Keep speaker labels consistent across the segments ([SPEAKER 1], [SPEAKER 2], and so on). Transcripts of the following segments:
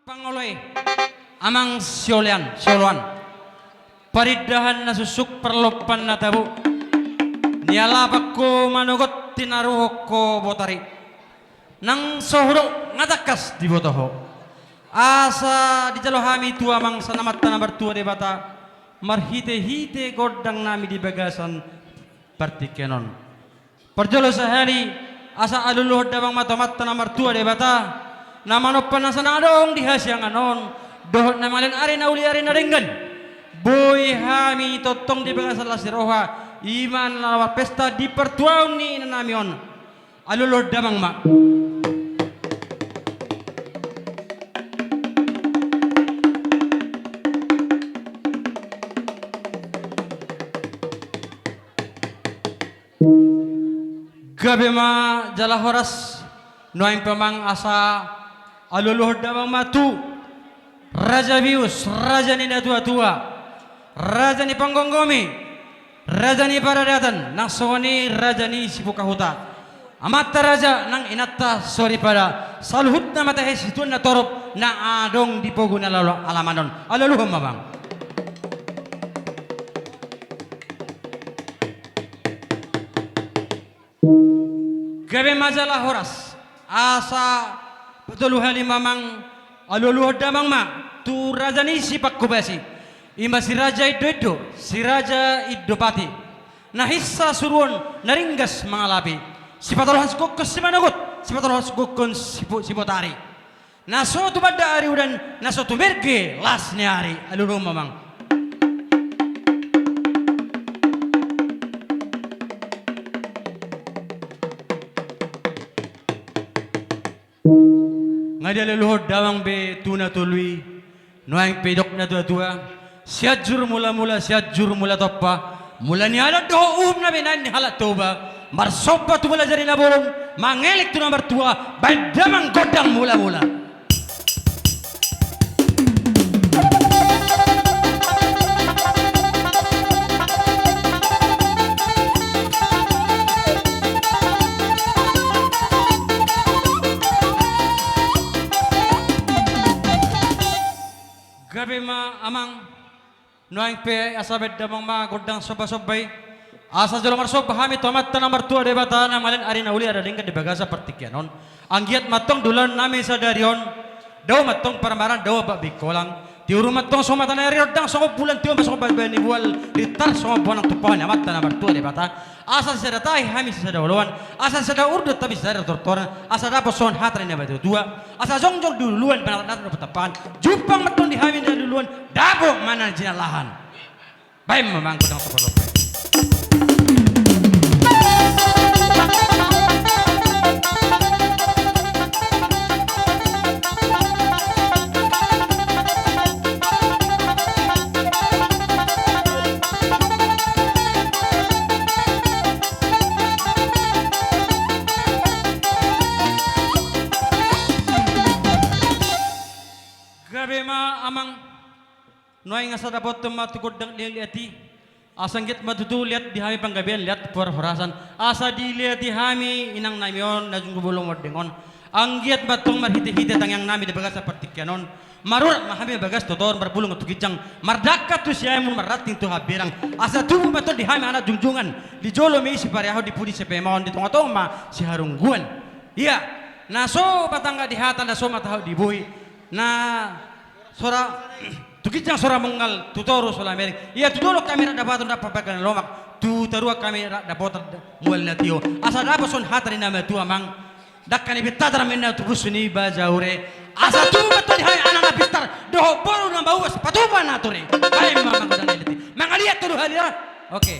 [SPEAKER 1] Pangoloy amang sioluan paridahan na susuk perlopan na tabu nialapak ko manugot tinaruhok ko botari nang sohro ngatakas di botoho asa di jalohami tu amang sanamat na bertua de bata marhite-hite godang nami di bagasan partikenon perjolo sehari asa aluluh dabang matamat na mertua de bata namanopan na sanadong di hasyang anon dohot na malin ari na uli ari na ringgan boy hami totong di bagasan lasiroha iman lawat pesta di pertuaw ni nanamion aluluh dabang ma gabi ma jala horas noain pemang asa aluluh damang matu raja bius raja ni tua raja ni panggonggomi raja ni paradatan nang soni raja ni sipukahuta amata raja nang inatta sori pada saluhut na mata hesitun na torop na adong di poguna lalu alamanon aluluh mabang gabe majalah horas asa betul hali mamang aluluh damang ma tu raja ni sipak kubasi ima si raja itu si raja idopati nah hissa suruan naringgas mangalapi sipatul has kokos simanagot sipatul has kokon sipotari naso tu pada hari udan naso tu merge lasnya hari aluluh mamang ngadi leluhur dawang be tuna tului noang pedok na tua siat jur mula toppa mula ni ala do na be nan ni hala toba mar sobba tu mula jari na bolong mangelik tu nomor tua badamang godang mula gabi ma amang noang pe asabed damang ma godang soba-sobay asa jolo marsob hami tomat tanam mertua de bata na malen ari na uli ada dingkat di bagasa pertikyanon anggiat matong dulan nami sadarion daw matong paramaran daw ba bikolang tiuru matong somata na riodang so bulan tiyo masok ba ni bual ritar so bonang tupahan amat tanam mertua de bata asa sada tai hami sada walawan asa sada urdo tabi sada tortoran asa da poson hatra ne batu dua asa jongjong duluan panat petapan jupang matong di hami na duluan dabo mana jinalahan bae memang godang soba-sobay amang noy nga sa dapat matukod ng liati asanggit matutu liat di hami panggabian liat por horasan asa di liat di hami inang namion na jungubulong wardingon anggiat batong marhite-hite tangyang nami di bagas sa partikyanon marur mahami bagas totor berbulong at tukijang mardakat tu siya mo marating tu habirang asa tubo bato di hami anak jungjungan di jolo may si pareho di pudi si pemahon di tungatong ma si harungguan iya naso batangga di hatan naso matahaw di buhi na sora tukijang sora mengal tutoro sola merik iya tudolo kamera dapat papagan lomak tu tarua kamera dapat mual natio asa dapason hatari nama tu amang dakkan ibitadra minna tubusuni bajaure asa tu betul hai anak pistar doho boru na bawas patuba nature ay mamang dan eliti mangaliat tu halira oke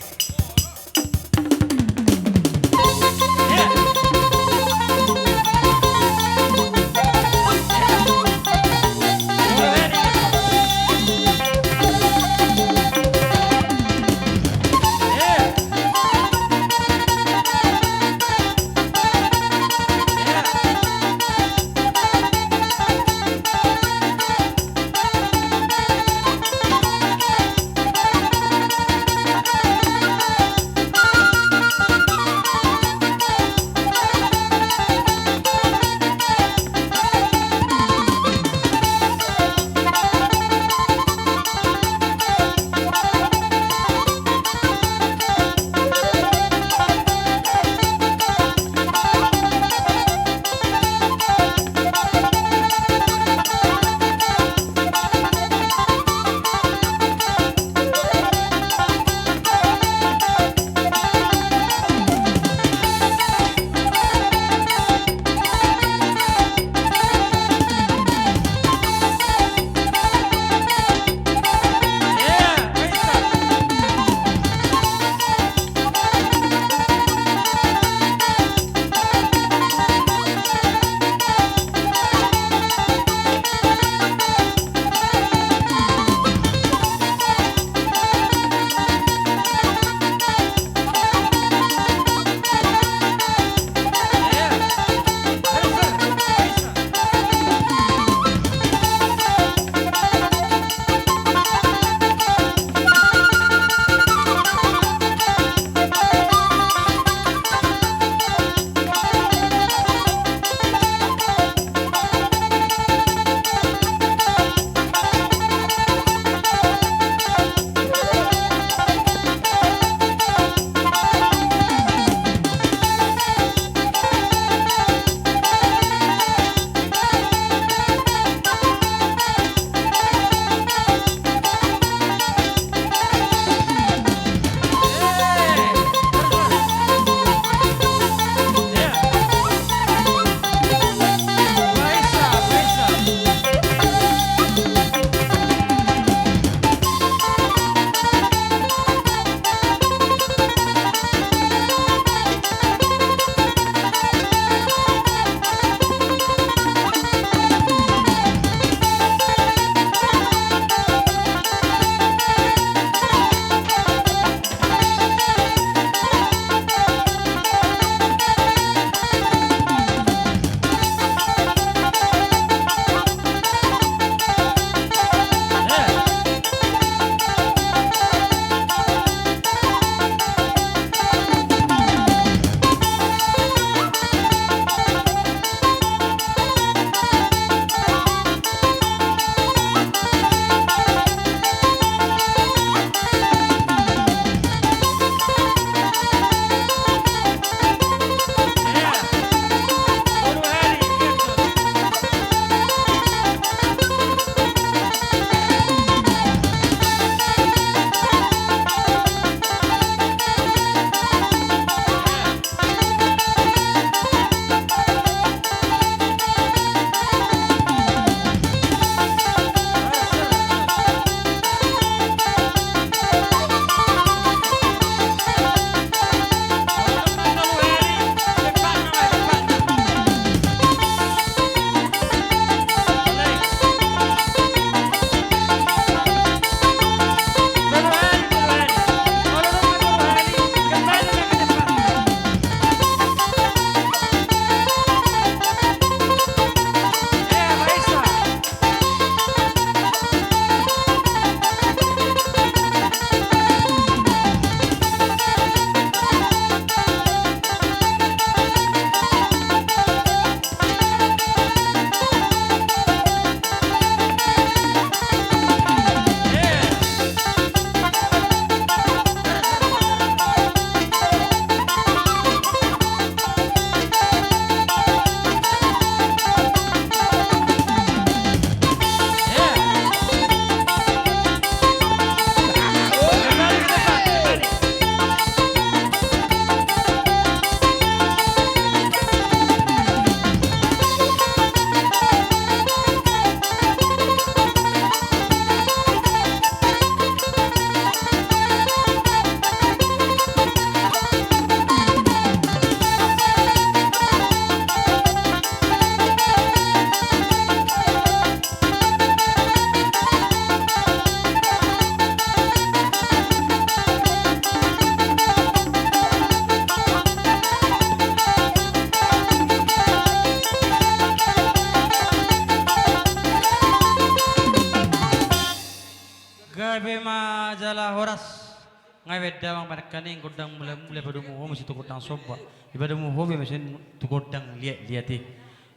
[SPEAKER 1] Ngay wedda mang panakani godang mulai pada muho masih tu godang soba. Ibadah muho masih tu godang liati.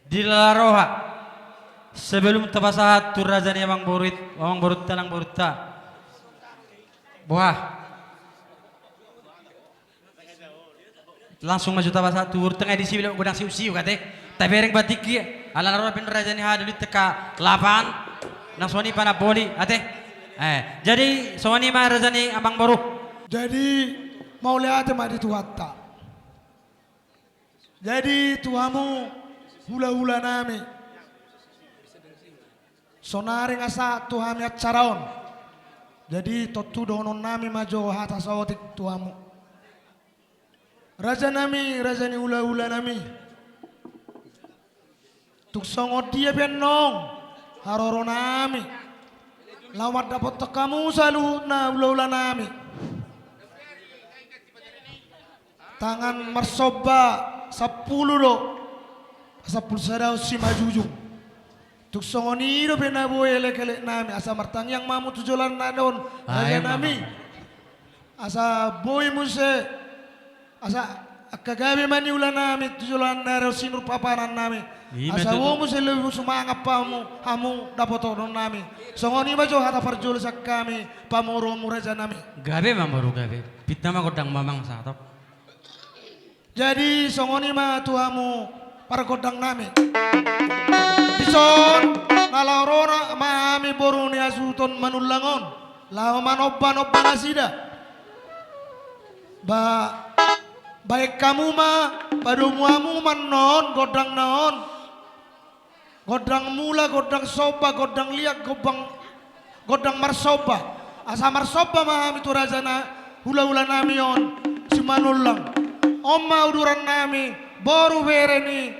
[SPEAKER 1] Dilaroha sebelum tabasahat tu rajani amang borut tanang boruta. Buah. Langsung maju tabasahat tu tengah di sini godang siu kate. Tabereng batik ala laro pin rajani hadulit teka lapan nang soni pana boli ate. Jadi soni mah rajani amang boru.
[SPEAKER 2] Jadi mau lihat mah di tuatta. Jadi tuamu hula-hula nami. Sonari ngasa tuhami acaraon. Jadi totu donon nami majo hata sawotik tuamu. Raja nami, raja ni hula-hula nami. Tuk songot dia benong. Haroro nami. Lawat dapat tekamu salu na hula-hula nami. Tangan marsoba 10 lo 10 sarau si majujung tuk songoni do pena boy elek nami asa martang yang mamu tujulan nadon aja nami asa boy muse asa akagabe mani ulan nami tujulan naro sinur paparan nami asa wo muse lebu sumanga pamu hamu dapoto don nami songoni bajo hata parjul sak kami pamoro muraja nami
[SPEAKER 1] Gabe mambaru gabe. Pitna mah godang mamang satok.
[SPEAKER 2] Jadi songoni mah tuamu para godang nami. Dison nalaurona mami boruni asuton manulangon. Lao manobban asida. Baik kamu mah badumuamu manon godang naon. Godang mula, godang soba, godang liak, godang marsoba. Asa marsoba mah itu rajana hula-hula nami on si manulang. Oma uduran nami boru bereni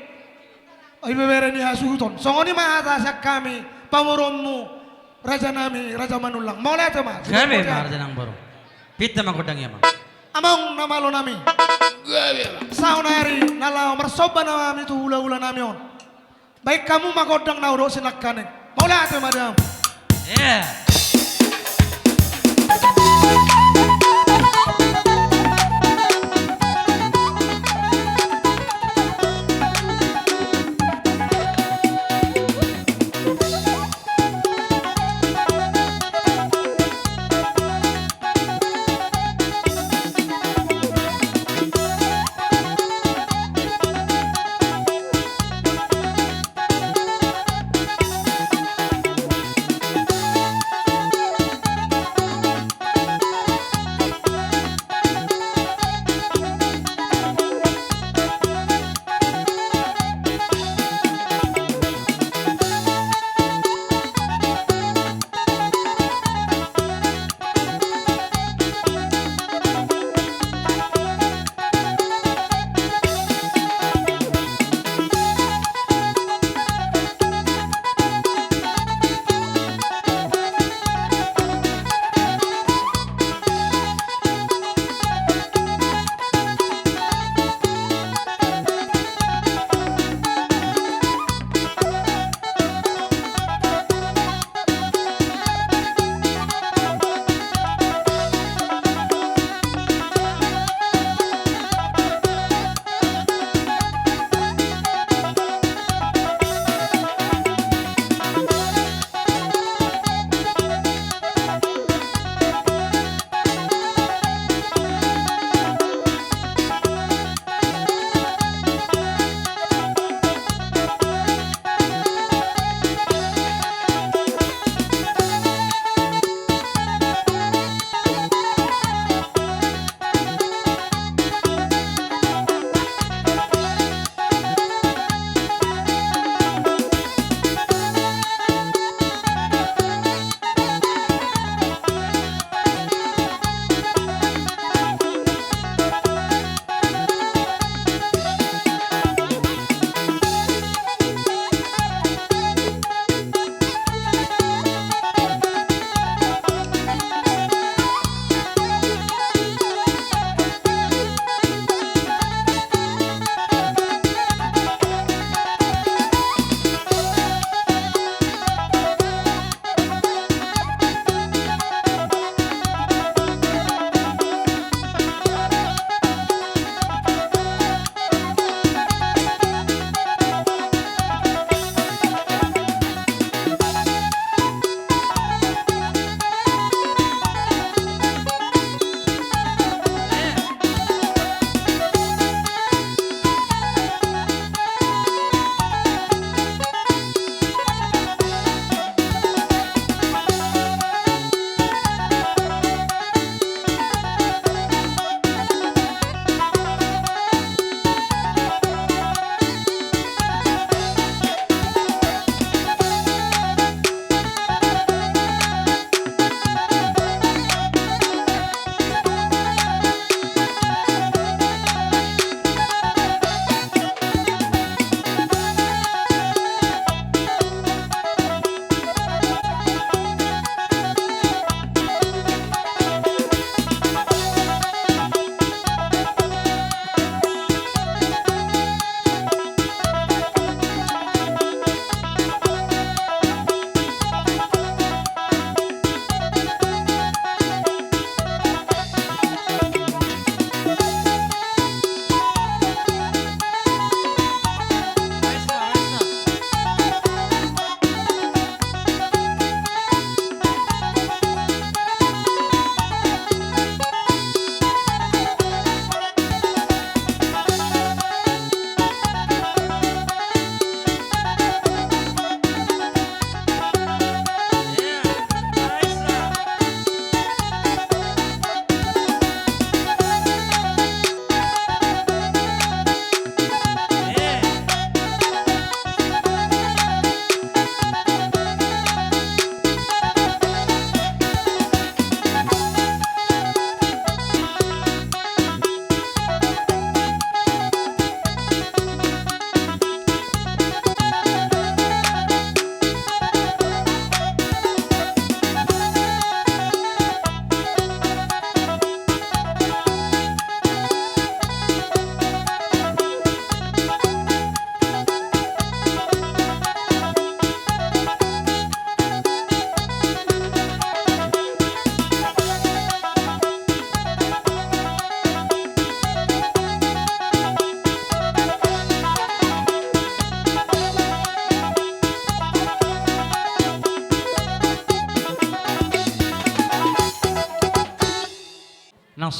[SPEAKER 2] ibe bereni hasuton songoni mah atasak kami pamurommu raja nami raja manulang mau lihat mah
[SPEAKER 1] Gabe mah raja nang baru. Pitna mah godang ya mah.
[SPEAKER 2] among namalo nami saunari nalau marsoba nami tu hula-hula nami on baik kamu mah godang nauro sinakane mau lihat madam
[SPEAKER 1] Yeah.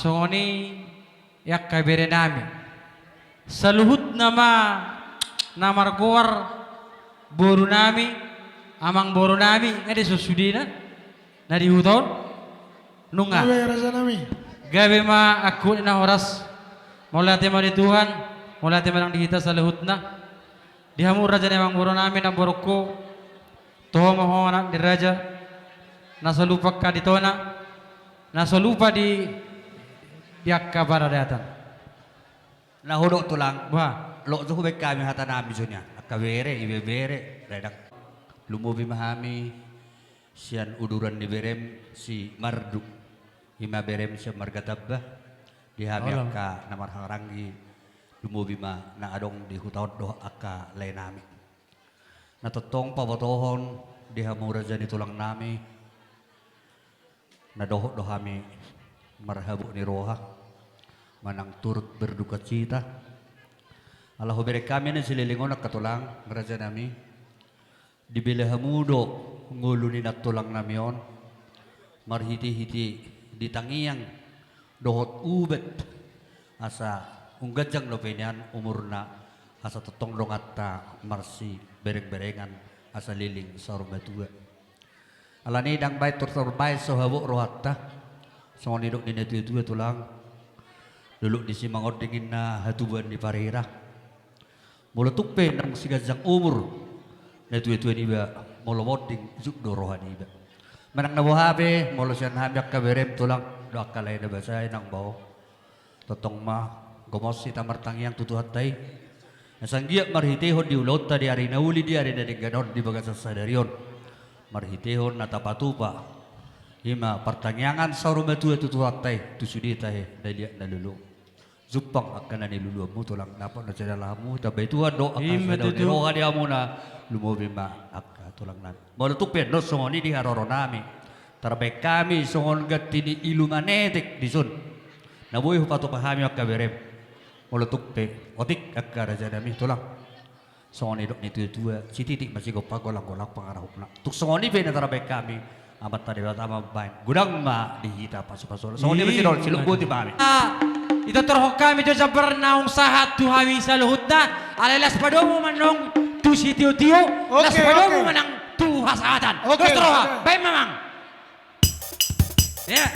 [SPEAKER 1] songoni yak kabere nami saluhut namar gowar boru nami amang boru nami ngade susudina nadi huton nunga
[SPEAKER 2] Gawe raja nami.
[SPEAKER 1] gabe ma aku na oras mulai tema di Tuhan mulai tema di kita saluhut na dihamur raja emang boru nami na boroko toho mo anak di raja nasa lupa ka di tona nasa lupa di akka para datan
[SPEAKER 3] Nahudok tulang.
[SPEAKER 1] wah
[SPEAKER 3] Lo tuh hubek kami hata nami sunya. Akabere, ibebere, redak. Lumubi mahami. Sian uduran di berem si marduk. Hima berem si margatabah. Dihami
[SPEAKER 1] Alam.
[SPEAKER 3] akka namar harangi. Lumubi ma na adong di hutaut doh akka lain nami. Natotong pabotohon dihamura jani tulang nami. Nadoh dohami marhabu ni roha. Manang turut berduka cita. Allah beri kami na sililingon na katulang ngeraja nami. Dibila hamudo nguluni na tulang namion. Marhiti-hiti ditangiyang dohot ubet. Asa unggajang lopenyan umurna asa tetong dongata marsi bereng-berengan asa liling sarung batua. Alani dang bay tur-turbay so habu rohatta. Songonidok ni netu-tu tulang. Dulu di Simangot dingin na hatuban di Parira. Mula tukpe nang sigajang umur. Na tuwe-tuwe ni ba molomot ding zuk dorohan ni ba. Manang nabuhabe molo siyan habyak kaberem tulang do akalay na basay nang bao. Totong ma gomos si tamartang yang tutuhat tay. Nasanggiyak marhitehon di ulot ta di ari nauli di ari na ganon di bagas sa sadarion. Marhitehon na tapatupa. Hima pertanyaan sauruma tua tutuhat tay tusudi tay daliak na lulu. Zupang akan ni lulu mu tulang dapat na sada lamu tabay tuwa do akan
[SPEAKER 1] Hima
[SPEAKER 3] sada ni
[SPEAKER 1] tutu.
[SPEAKER 3] roha di amuna lumobi ma akka tulang nan. Molutuk pen no songoni di haroro nami. Tarbay kami songon gati di ilumanetik di sun. Nabuhi hupato pahami akka berem. Molutuk pe otik akka raja nami tulang. Songoni dok ni tua si titik masih gopa golang-golang pangarahupna. Tuk songoni pe na tarbay kami amat tadi tama bain. Gudang ma dihita pasu-pasu. Songoni masih dol siluk buti pahami.
[SPEAKER 1] ito torhok kami to sa bernaung sahat tu hami sa luhut na alalas padomo manong tu si tiu-tiu las
[SPEAKER 2] Oke,
[SPEAKER 1] padomo
[SPEAKER 2] oke.
[SPEAKER 1] manang tu hasatan
[SPEAKER 2] Oke,
[SPEAKER 1] terus toroha
[SPEAKER 2] oke.
[SPEAKER 1] baik memang ya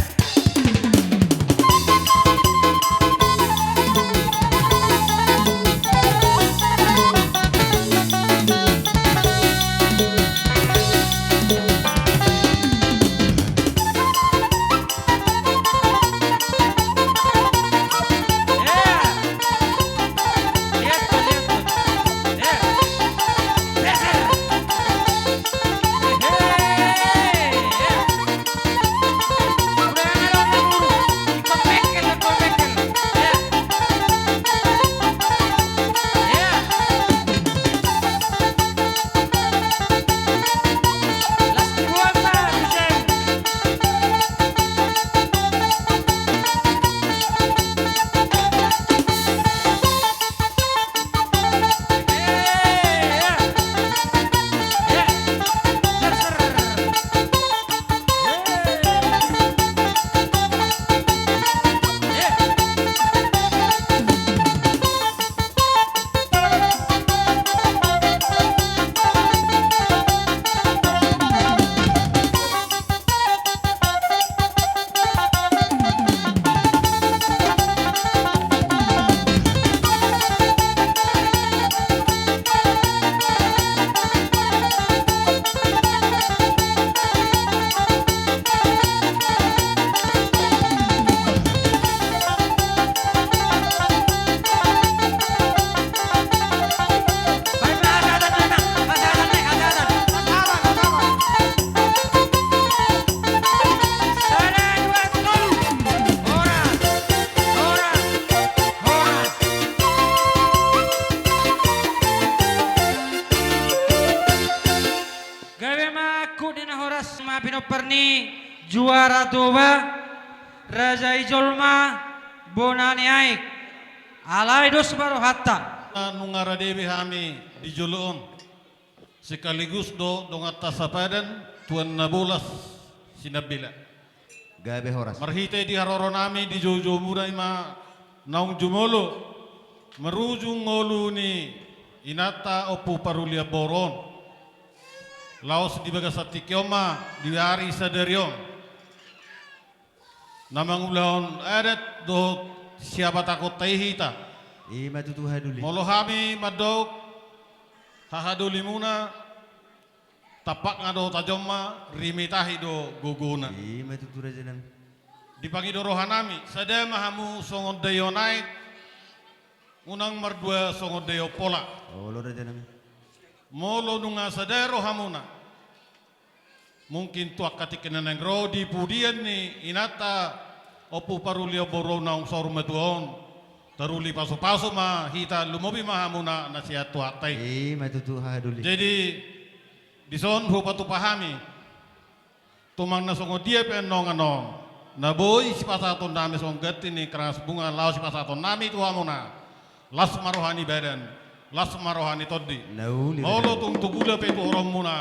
[SPEAKER 1] Pinoperni juara toba Raja Ijolma Bonani Aik alai dos baru hatta
[SPEAKER 4] Nungara dewi hami di Juluon sekaligus do dongat tasapadan Tuan Nabulas Sinabila
[SPEAKER 3] Gabe horas.
[SPEAKER 4] Marhite di haroro nami di jojo muda ima naung jumolo. Merujung ngolu ni inata opu parulia boron. Laos di bagasati kioma di hari sadarion. Namang ulaon adat do siapa takut tehita.
[SPEAKER 3] Matutu haduli.
[SPEAKER 4] Molohami madok hahaduli muna tapak ngado tajoma rimitahi do guguna.
[SPEAKER 3] Matutu rajanan.
[SPEAKER 4] Dipagi do rohanami sada mahamu songon dayo naik unang mardua songon dayo pola.
[SPEAKER 3] Oh lo rajanan.
[SPEAKER 4] Molo nunga sada rohamuna. Mungkin tuak katikin neng rodi pudian ni inata opu parulia boro naung soru metuon. Taruli paso-paso ma hita lumobi mahamuna nasihat tuak tai.
[SPEAKER 3] Matutu haduli.
[SPEAKER 4] Jadi bison hu patu pahami. Tumang na songo dia penong anong. Naboy si pasaton nami song gati ni keras bunga lau si pasaton nami tuamuna. Las marohani badan. Las marohani todi.
[SPEAKER 3] Nauli.
[SPEAKER 4] Molo tung tu gula pe tu orang muna.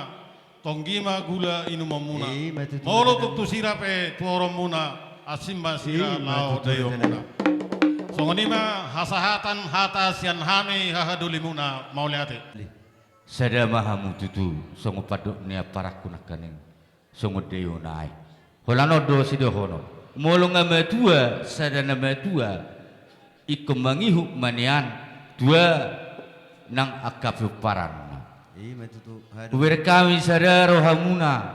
[SPEAKER 4] Tonggima gula inumam muna.
[SPEAKER 3] Matutu.
[SPEAKER 4] Molo tung tu sira pe tu orang muna. Asimba sira lau dayo muna. Songonima hasahatan hata sian hami hahaduli muna mauliati.
[SPEAKER 5] Sada mahamu tutu songo padok nia parakuna kaning songo deyo nai. Holano do sido hono. Molo ngamatua sada namatua ikumangihu manian dua nang akafu paran.
[SPEAKER 3] Matutu haduli.
[SPEAKER 5] Uwer kami sada rohamuna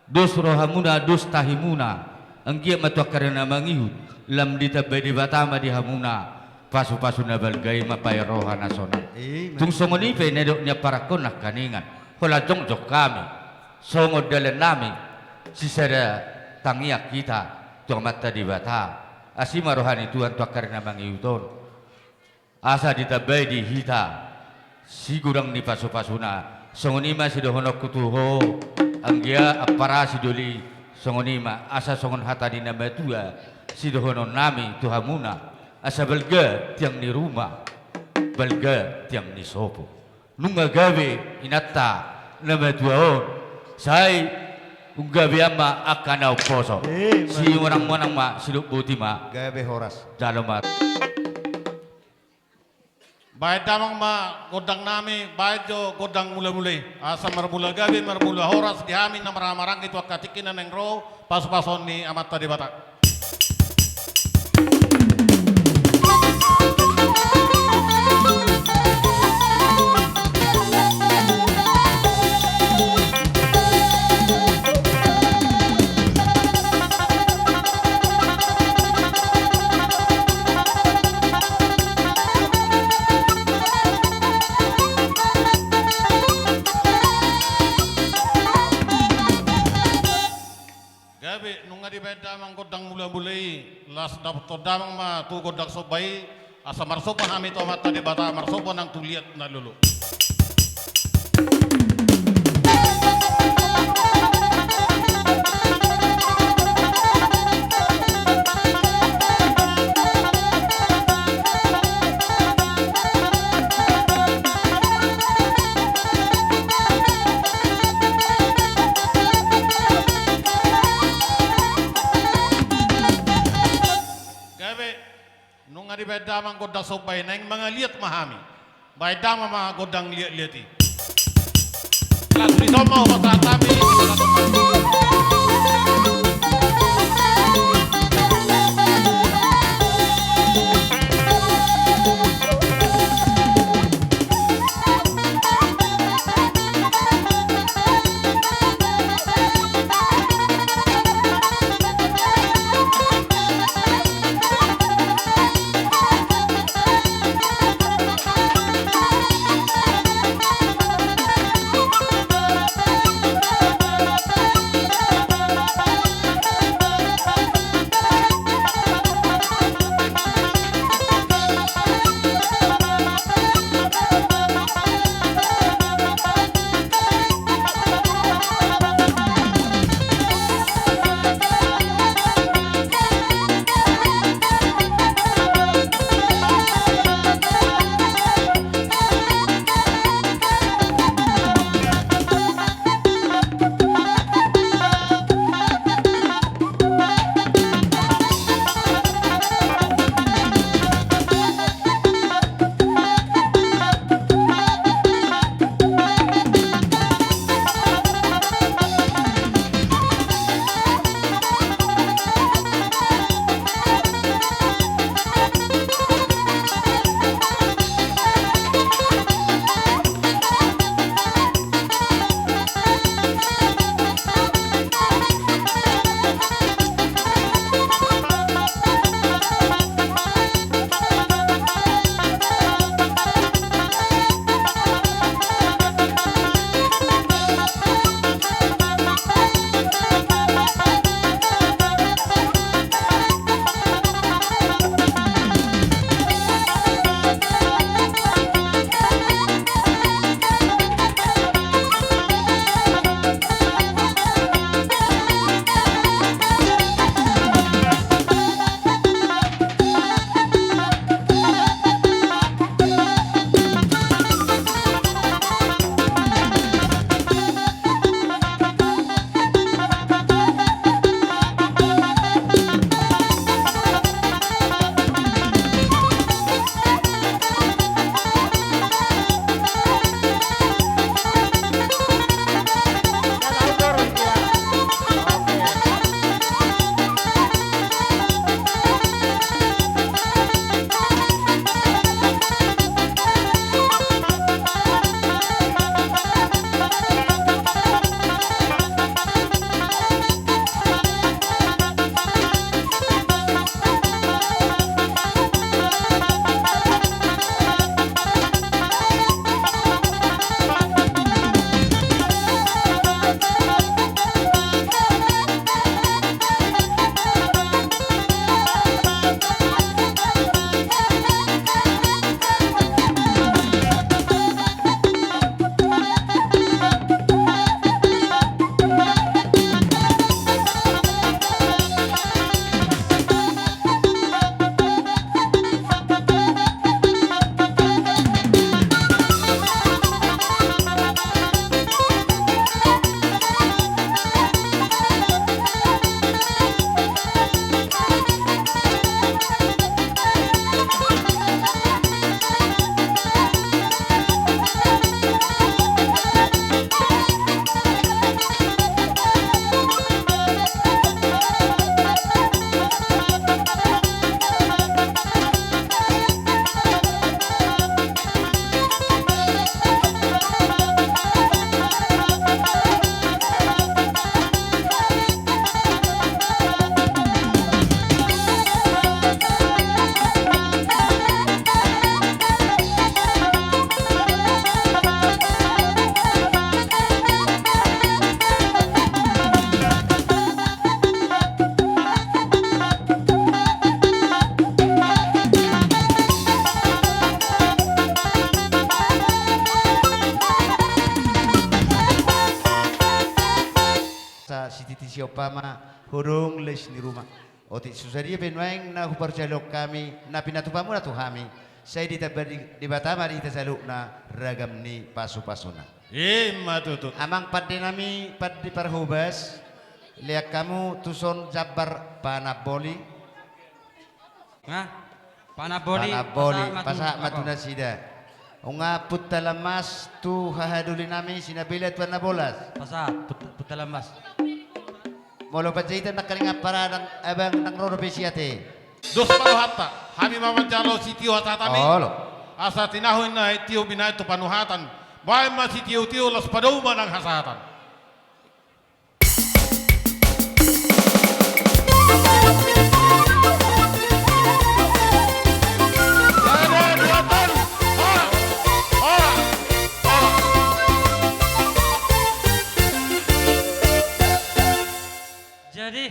[SPEAKER 5] dos rohamuna dos tahimuna anggia matua karena mangihu lam dita bedi batama di hamuna pasu-pasu nabal gai mapai rohana sona. Tung songo ni pe nedoknya para konak kaningan. Hola jong kami. Songo dalan nami. Sisada tangiak kita. Tuang mata di bata. Asima rohani Tuhan tuak karena mangiuton. Asa ditabai di hita. Si gurang ni pasu-pasuna. Songo ni masih dohono kutuho. Anggia apara si doli. Songo ni ma asa songon hata di nama tua. Si dohono nami tuhamuna. Asa belga tiang ni rumah. Belga tiang ni sopo. Nunga gawe inata nama tuaon. Sai unggawe ama akan au poso. Si orang-orang ma siluk buti ma.
[SPEAKER 3] Gabe horas.
[SPEAKER 5] Dalomat.
[SPEAKER 4] Baik damang ma godang nami, baik jo godang mula-mulai. Asa marmula gabi, marmula horas dihami na marang-marang itu akatikin neng ro pas-pason ni amat tadi batak. Damang godang mula-mulai las dapat damang ma tu godang sobai asa marsopa hami to mata di bata marsopa nang tu liat na lulu. Di bedamang godang sobai neng mga liat mahami. Bay dama mga godang liat-liati. Lalu di somo masatami.
[SPEAKER 6] pama hurung les ni rumah. Oti susadia penwaing na huparjalok kami na pinatupamu na tuhami. Saya di Batama di tasaluk na ragam ni pasu-pasuna.
[SPEAKER 4] Matutut.
[SPEAKER 6] Amang padde nami paddi parhubas liak kamu tuson jabar panaboli.
[SPEAKER 1] Nga, panaboli.
[SPEAKER 6] Panaboli
[SPEAKER 1] pasa
[SPEAKER 6] pasak
[SPEAKER 1] matu-
[SPEAKER 6] matuna sida. Unga putta lamas tu hahaduli nami sinabila tuan nabolas.
[SPEAKER 1] Pasa, putalamas.
[SPEAKER 6] Molo pajaitan nakalinga para ng abang ng roro besiate.
[SPEAKER 4] Dos panuhata. Kami mamantalo si Tio hatatami.
[SPEAKER 6] Olo.
[SPEAKER 4] Asa tinahoy na Tio binay to panuhatan. Bahay ma si Tio las paduma ng hasatan.
[SPEAKER 1] Jadi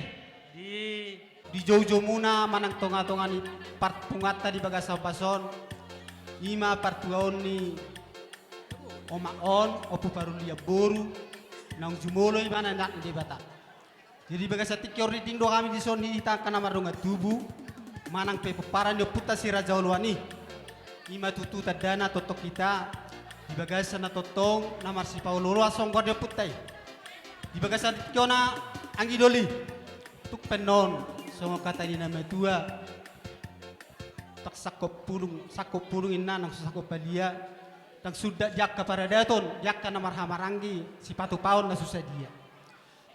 [SPEAKER 7] Di Jojo muna manang tonga-tonga ni partungata di bagasa pason. Ima partuaon ni omaon opu parulia boru nang jumolo mana nak di bata. Jadi bagasa tikior di tindo kami di son di itaka na marunga tubu manang pe peparan yo puta si Raja Oluani. Ima tutu tadana totok kita di bagasa na totong na marsi Paulolo asong gorde putai. Di bagasa tikior na anggi doli. Tuk penon songo kata ni nama dua tak sakop pulung ina nang sakop balia nang sudah jakka para daton jakka na marhamaranggi si patu paon na susah dia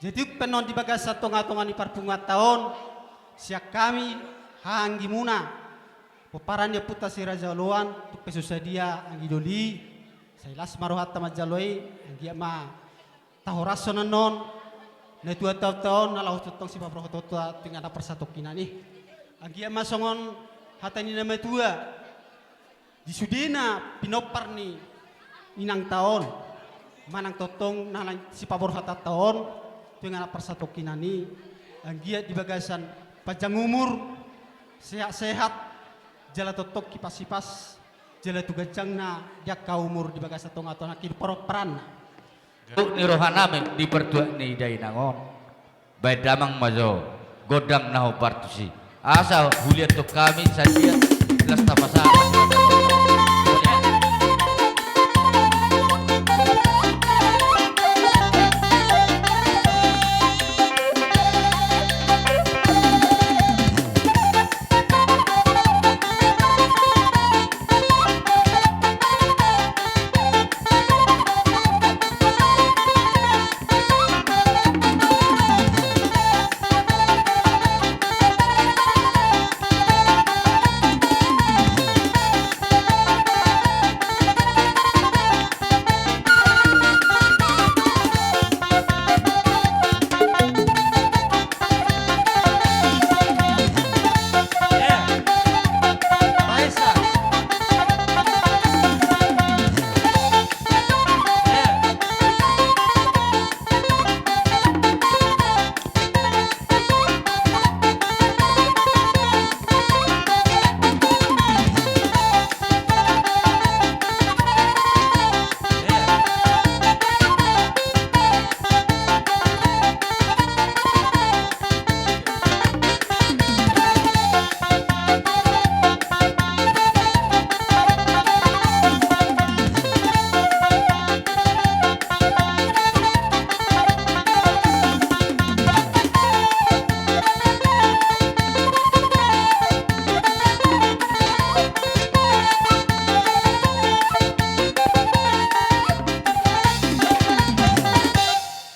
[SPEAKER 7] jadi penon di bagas tonga-tonga ni parpungat tahun siak kami hanggi muna peparan dia puta si Raja Loan tuk pesusah dia anggi doli saya las maruhat tamat jaloi anggi ama tahorason non na tua tahun na lau tutong si Pabro Totua tinggal persatu kinani. Anggia masongon hatani nama tua di Sudena pinopar ni inang tahun manang totong na si Pabro Hata tahun tinggal persatu kinani. Anggia di bagasan panjang umur sehat jala totok kipas-kipas jala tugajang na jak ka umur di bagasan tong atau nakil peran.
[SPEAKER 5] Tuk ni rohaname di pertua ni dainangon. Badamang mazo godang naho partusi. Asa huliat tuk kami saja las tapasa.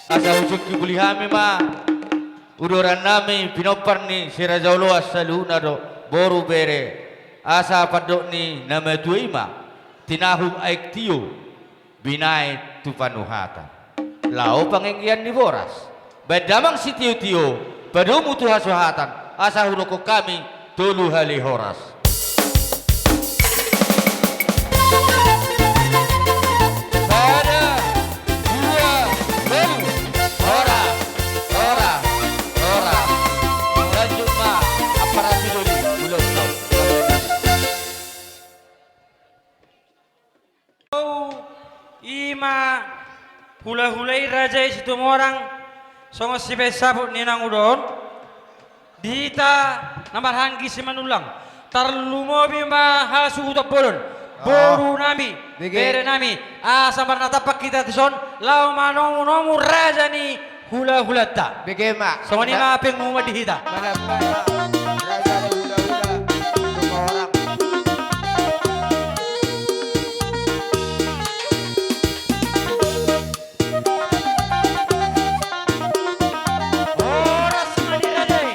[SPEAKER 5] Asa usuk kibuli hami ma udoran nami pinopar ni si Raja Olo asaluna do boru bere asa padok ni nama tuima tinahu aik tio binai tu panuhata lau pangenggian ni boras badamang si tio padomu tu hasuhatan asa huroko kami tolu hali horas.
[SPEAKER 1] Ima hula-hulai raja itu orang songo si sabut ni nang udon dita namar hanggi si manulang tarlumo bima hasu utak bolon boru nami bere nami samar natapak kita tison lau manomu nomu raja ni hula hulata
[SPEAKER 8] Bagaimana?
[SPEAKER 1] songo ni mapeng mu madihita
[SPEAKER 8] Mana raja di hula-hula semua orang.
[SPEAKER 1] Oras maniraday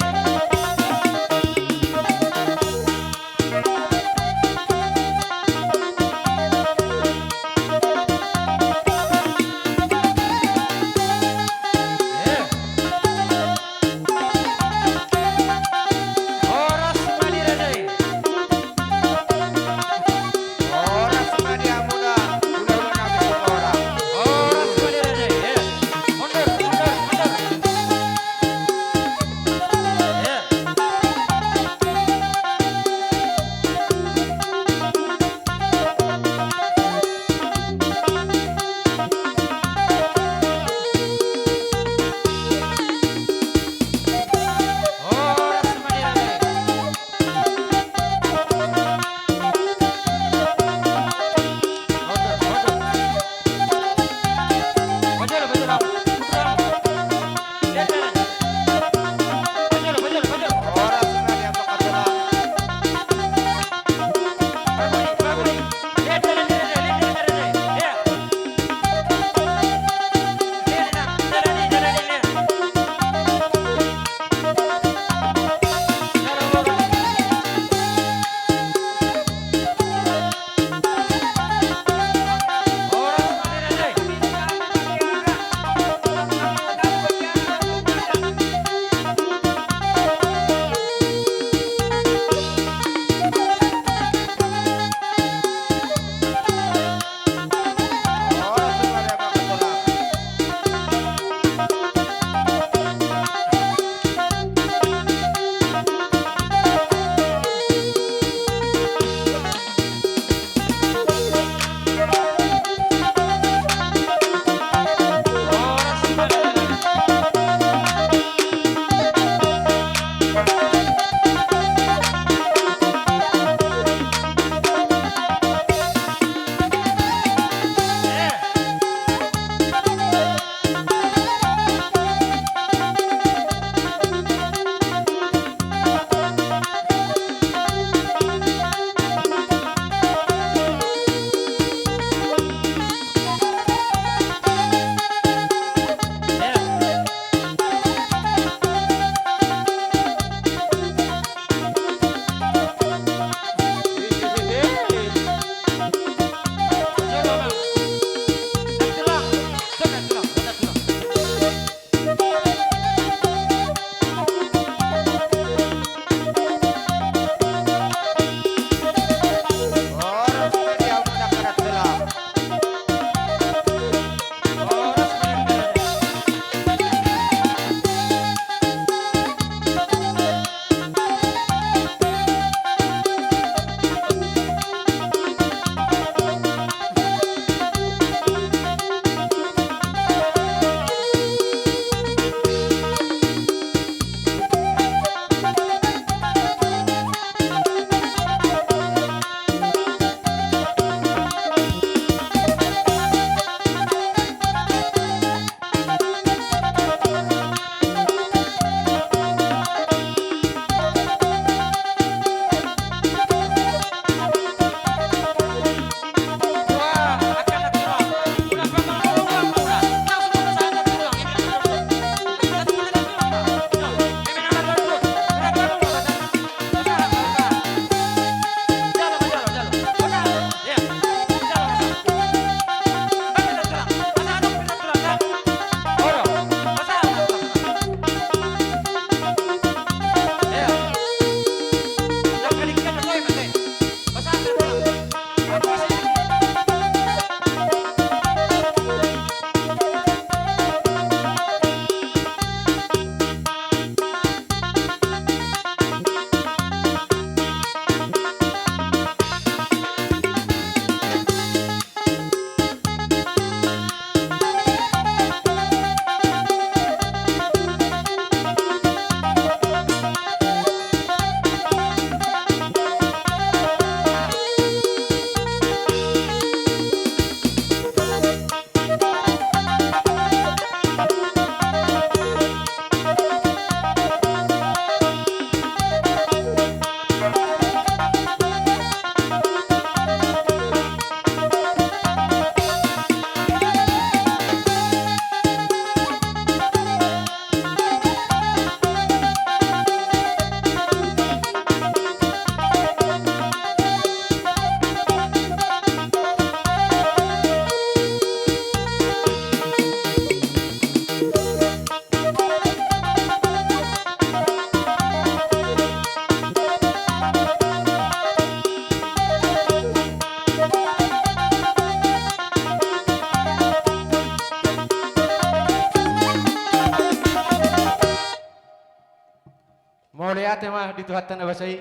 [SPEAKER 9] di Tuhan tanah basai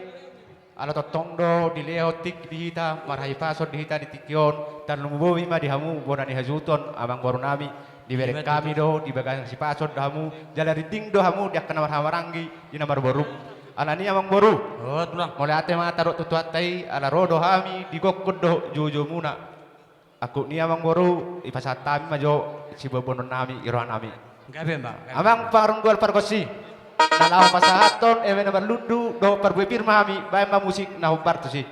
[SPEAKER 9] ala totondo di leotik di hita marhai pasor di hita di tikion dan lumubowi ma di hamu bona di hajuton amang baru nami di berek kami do di bagang si pasor dahamu jala di ding do hamu dia kena marhawarangi di namar baru ala ni amang baru
[SPEAKER 1] Oh, tulang.
[SPEAKER 9] mulai ate ma taruk tutuat tai ala rodo hami di gokod do jojo muna aku ni amang baru ipasatami majo si bobonon nami irohan nami
[SPEAKER 1] Gabe, Mbak.
[SPEAKER 9] amang parunggol parkosi Nalau pasahaton ewe na berludu do perbuipir mami bae ma musik na humbar tu si.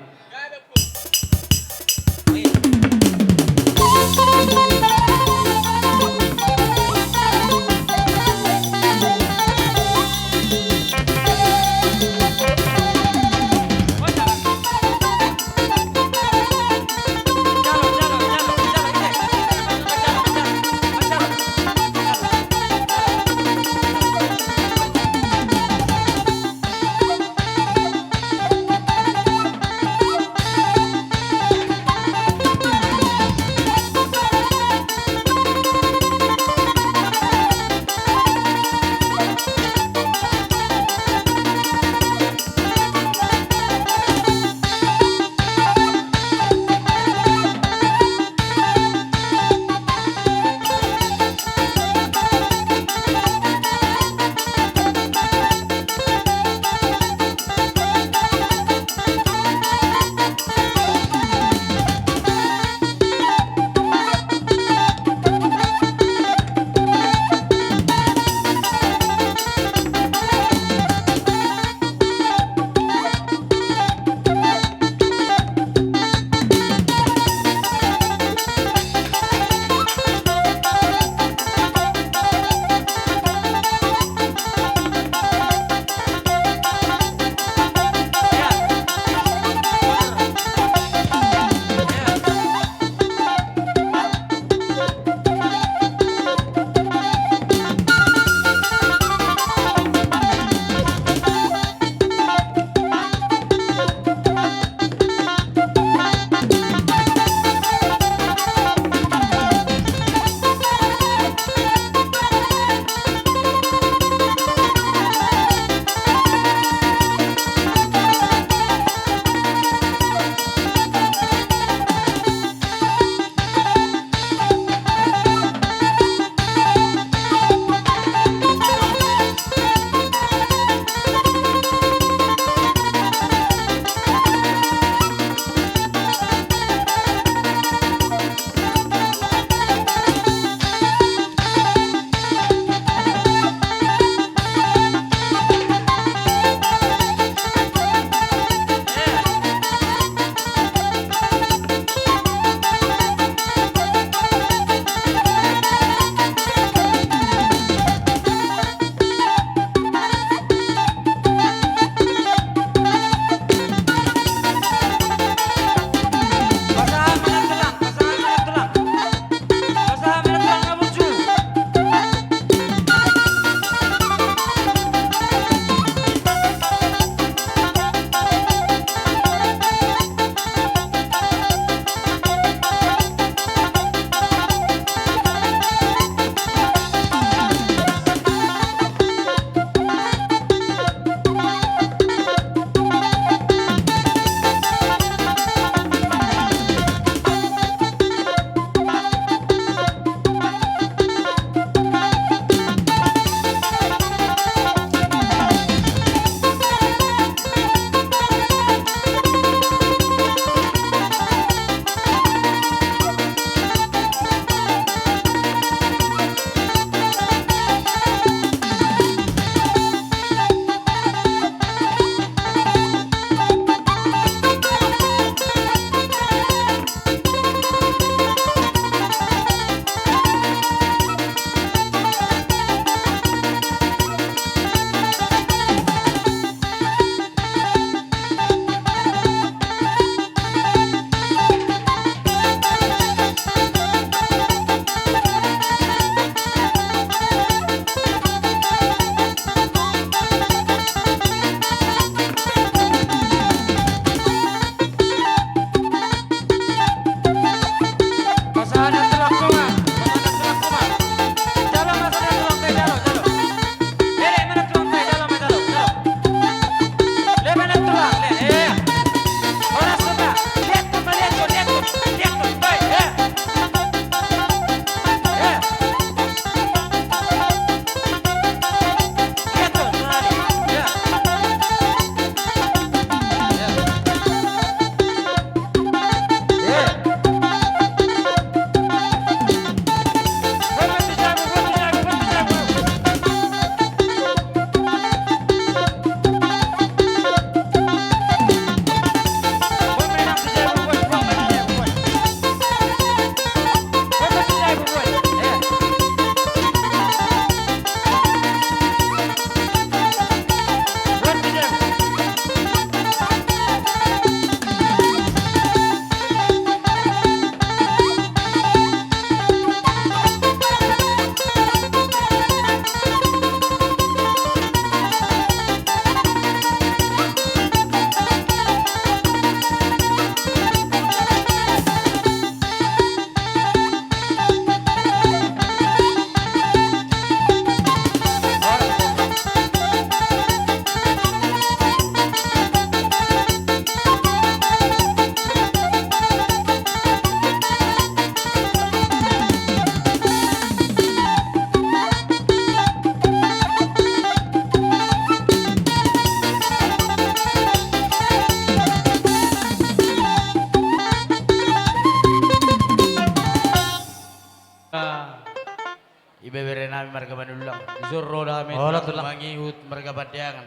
[SPEAKER 5] Isuro dami
[SPEAKER 1] Olot
[SPEAKER 5] tulang
[SPEAKER 1] tulang.
[SPEAKER 5] mangihut mereka badyangan.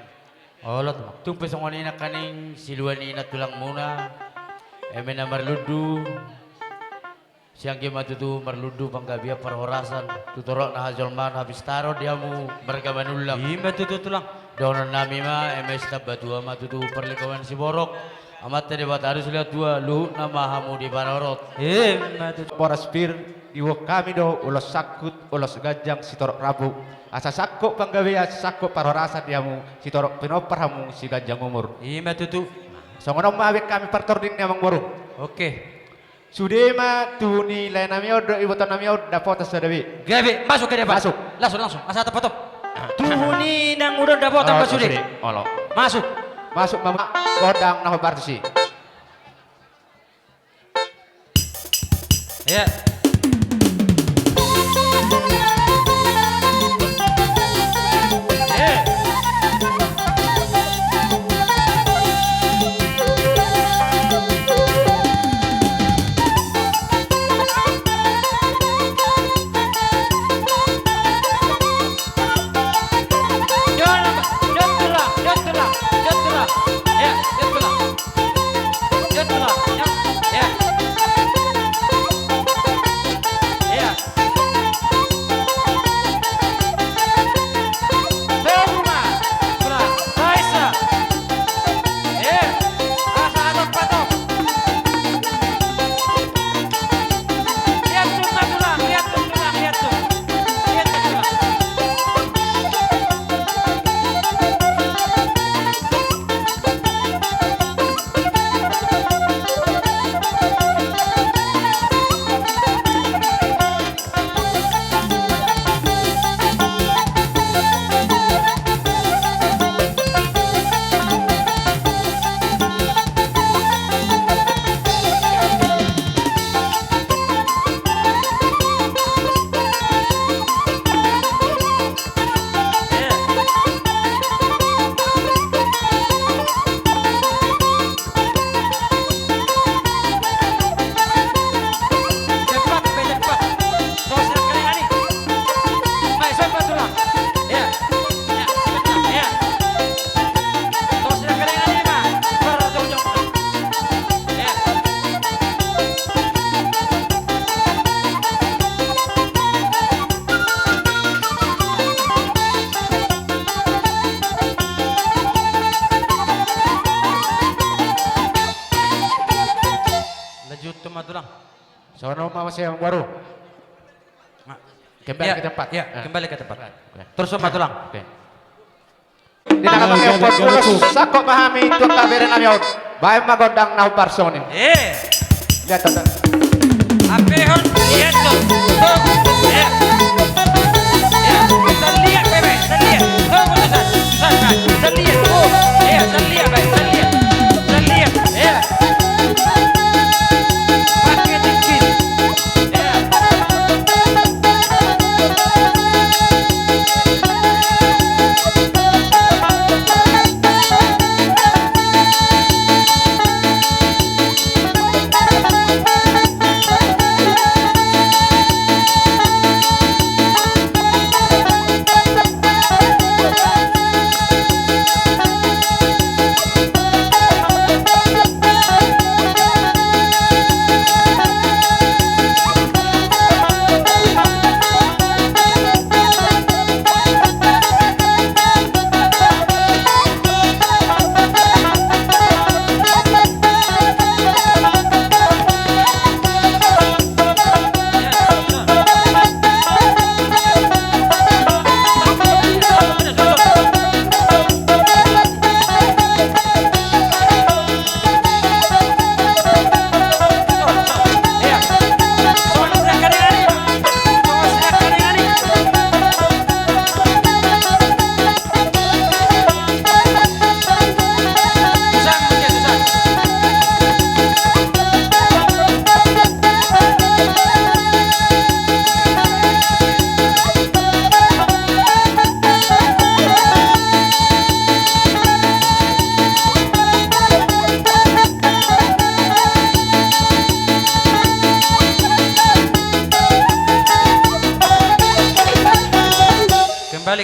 [SPEAKER 1] Olot mo.
[SPEAKER 5] Tung pesongonina kaning siluan ina tulang muna. Emena marludu. Siang ke matutu marludu panggabia perhorasan. Tutorok na hajolman habis taro diamu mereka manulang.
[SPEAKER 1] Ima tutulang.
[SPEAKER 5] Donon nami ma emes tabatua matutu perlikawan si borok. Amat tadi harus lihat dua luhut nama hamu di barorot.
[SPEAKER 1] Ima tutulang.
[SPEAKER 9] Poras pir iwo kami do ulos sakut ulos gajang sitorok rabu asa sakko panggawe sakko parorasa diamu sitorok pinopar hamu si gajang umur
[SPEAKER 1] Ima tutu.
[SPEAKER 9] songono mawek kami partording ni amang boru
[SPEAKER 1] Oke.
[SPEAKER 9] sudema tu ni lain nami odo ibu ton nami odo dapat sadawi
[SPEAKER 1] Gabe, masuk ke depan.
[SPEAKER 9] Masuk.
[SPEAKER 1] Langsung. Asa tapatop. Tuhuni nang udah dapat tambah sudah.
[SPEAKER 9] olo
[SPEAKER 1] Masuk.
[SPEAKER 9] masuk mama kodang naho partisi
[SPEAKER 1] Ya.
[SPEAKER 9] sono mama saya yang baru kembali ke tempat
[SPEAKER 1] Ya, kembali ke tempat. Terus sama tulang.
[SPEAKER 9] Oke. Di dalam yang ulos sakko pahami itu kabere nami out. Bae magodang nahu parsoni. Lihat tonton.
[SPEAKER 1] Apehon, lihat tuh. Ya. Ya, terlihat bebe, terlihat. Tunggu San, terlihat. Ya, terlihat, baik, terlihat. Terlihat, ya. Pakai dikit. Ya.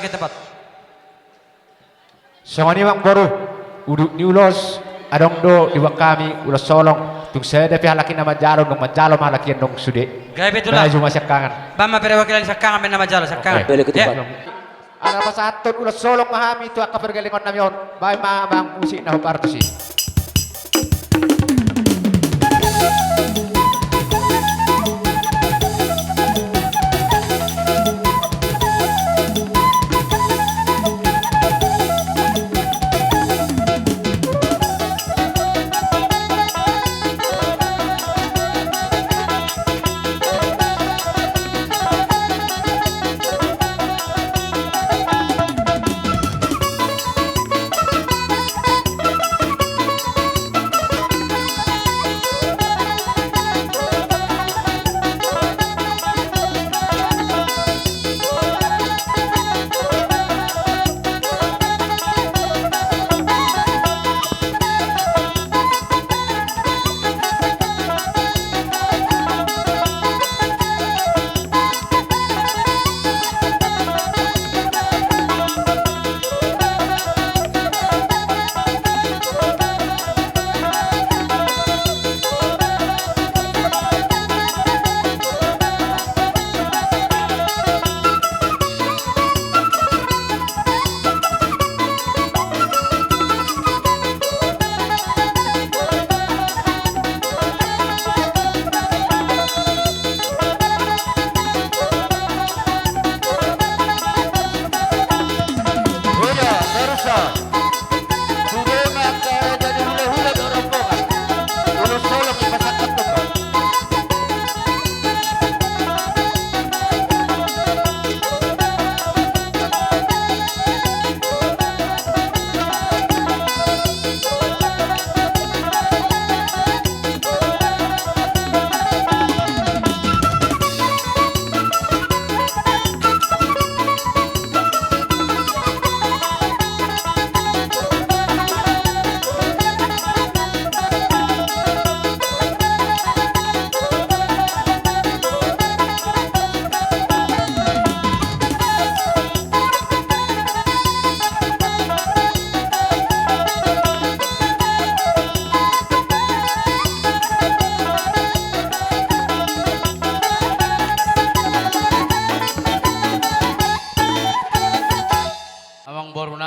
[SPEAKER 1] kita tepat.
[SPEAKER 9] Songoni mang boru uduk niulos adong do di kami ulos solong tung saya depi halakin nama jalo dong majalo halakin dong sude.
[SPEAKER 1] Gaya betul lah.
[SPEAKER 9] Nah cuma sekangan.
[SPEAKER 1] Bama perwakilan sakang amin nama jalo sakang. Ya.
[SPEAKER 9] Ada pasatun ulos solong mahami tu akka pergelingon namion. Bay mamang musik na hupartusi.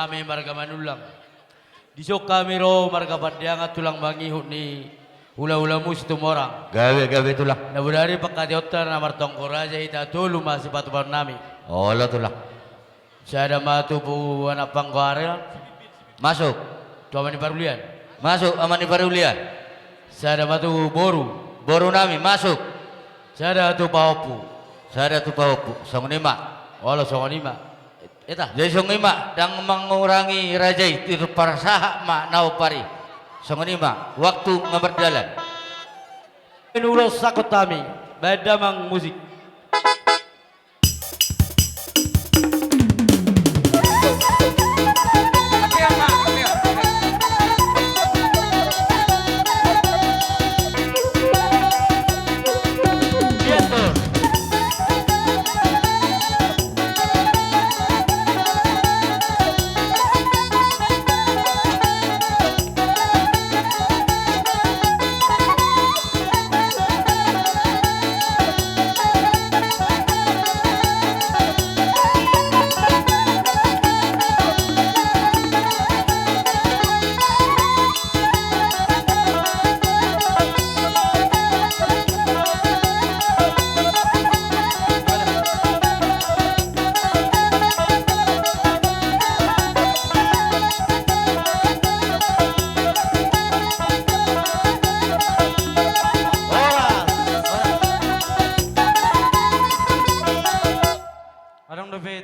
[SPEAKER 5] nami marga manulang. Disok kami ro marga pandiangat tulang mangihut ni hula-hula mus tumorang.
[SPEAKER 6] Gawe tulang.
[SPEAKER 5] Nabudari pakadiotan na martongko raja ita tulu masih patubar nami.
[SPEAKER 6] Oh lo tulang.
[SPEAKER 5] Saya ada matu bu anak pangkuare.
[SPEAKER 6] Masuk.
[SPEAKER 5] Tu amani parulian.
[SPEAKER 6] Masuk amani parulian.
[SPEAKER 5] Saya ada matu boru.
[SPEAKER 6] Boru nami masuk.
[SPEAKER 5] Saya ada tu paupu.
[SPEAKER 6] Saya ada tu paupu. Songonima.
[SPEAKER 5] Olah songonima. Eta.
[SPEAKER 6] Jadi songonima dang mengurangi raja itu parasaha mak nau pari. Songonima waktu ngaberdalan.
[SPEAKER 5] Menulos sakotami. Beda mang musik.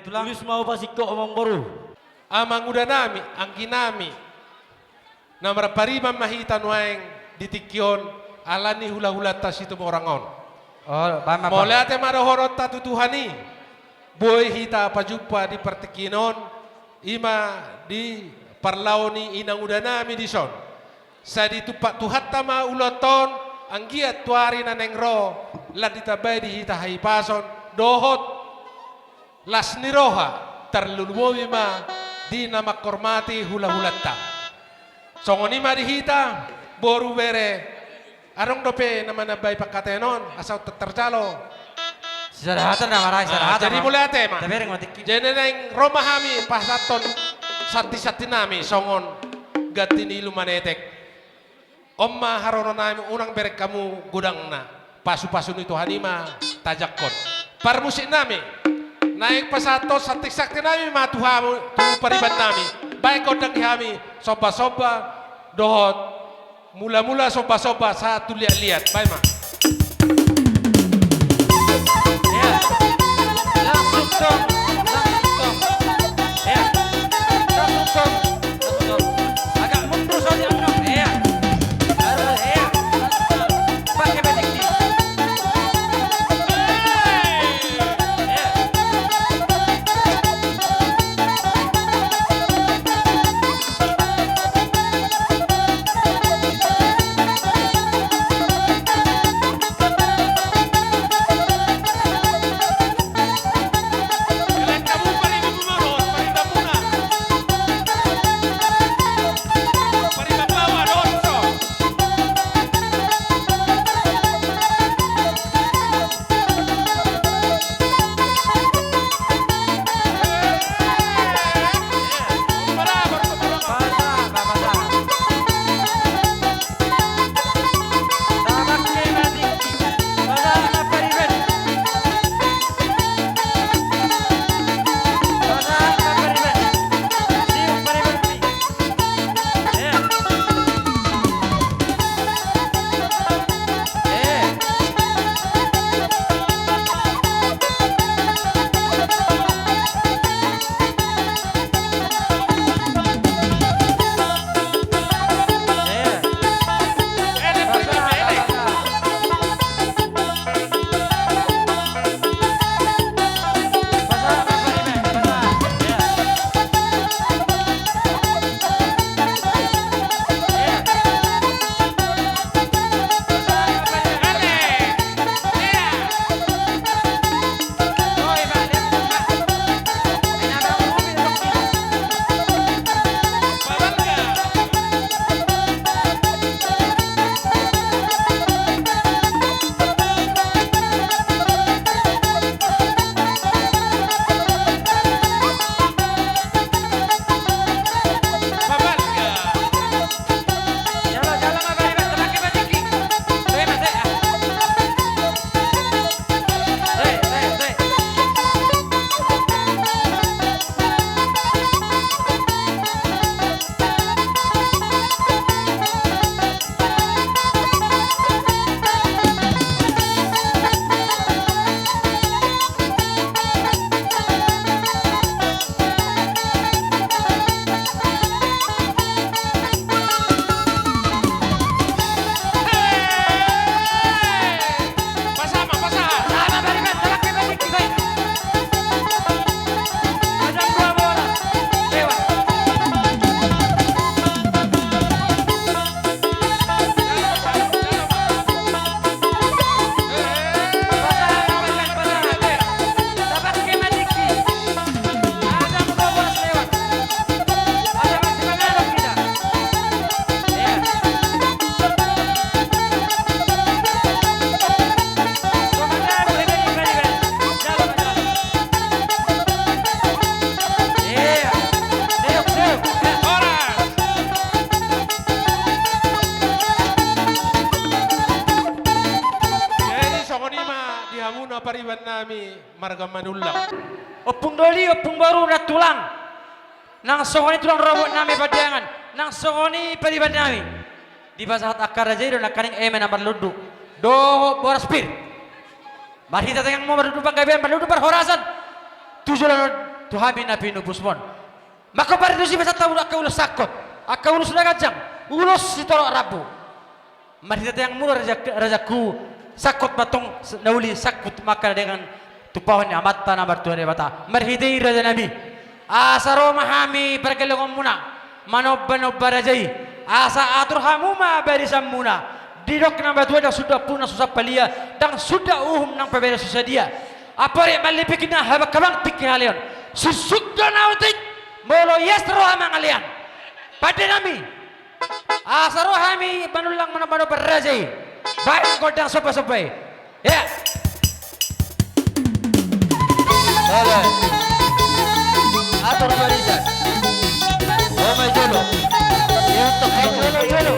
[SPEAKER 5] Tulis mau pasik to omong baru.
[SPEAKER 10] Amang udah nami, angki nami. Namar parima mahitan waeng ditikyon alani hula-hula tas itu morangon.
[SPEAKER 1] Oh, paham apa?
[SPEAKER 10] Mulai ate marohorot tatu Tuhani. Boy hita apa jumpa di pertikinon ima di parlaoni inang udah nami di son. Sa di tupak tuhat tama uloton anggiat tuari naneng ro lan ditabai di hita haipason dohot las niroha terluluwi ma di nama kormati hula-hulata. Songoni ma dihita boru bere arong dope nama nabay pagkatenon asaw terjalo.
[SPEAKER 1] Sarahatan na maray, sarahatan.
[SPEAKER 10] Jadi mulai ate ma.
[SPEAKER 1] Tabereng matiki.
[SPEAKER 10] Jadi neng romahami pasaton sati-sati nami songon gatini lumanetek. Omma harono nami unang berek kamu gudang na. Pasu-pasu itu hanima tajakon. Parmusik nami. Naik pasato sati-sakti nami matuhamu tu pariban nami. Baik kodang hami soba-soba dohot. Mula-mula soba-soba satu lihat-lihat. Baik ma.
[SPEAKER 1] Langsung tong, ya, langsung tong, agak mundur saja dong, ya, harus ya, pakai batik di, ya.
[SPEAKER 10] pariban nami marga manulang.
[SPEAKER 1] Opung doli, opung baru na tulang. Nang songoni tulang robot nami padangan. Nang songoni pariban nami. Di basahat akar aja do nakaning emen amar ludu. Do boras pir. Marhita tayang mo marudu panggabian marudu parhorasan. Tujulan tuhabi na pinubusmon. Maka paridu si basat tahu akka ulus sakot. Akka ulus nagajang. Ulus si tolok rabu. Marhita tayang mo rajaku sakut matong nauli sakut maka dengan tupahan amat tanah bertuan bata merhidai raja nabi asaro mahami perkelongan muna manob barajai asa atur hamuma barisam muna didok nang batuan sudah puna susah palia dan sudah nang pabeda susah dia apa yang malipikina habak kabang pikir halion
[SPEAKER 5] susugda nautik molo yestro amangalian pada nami asaro hami manulang manapano berrajai baik kodang sopa-sopai ya boleh atur barisan omai jolo untuk jolo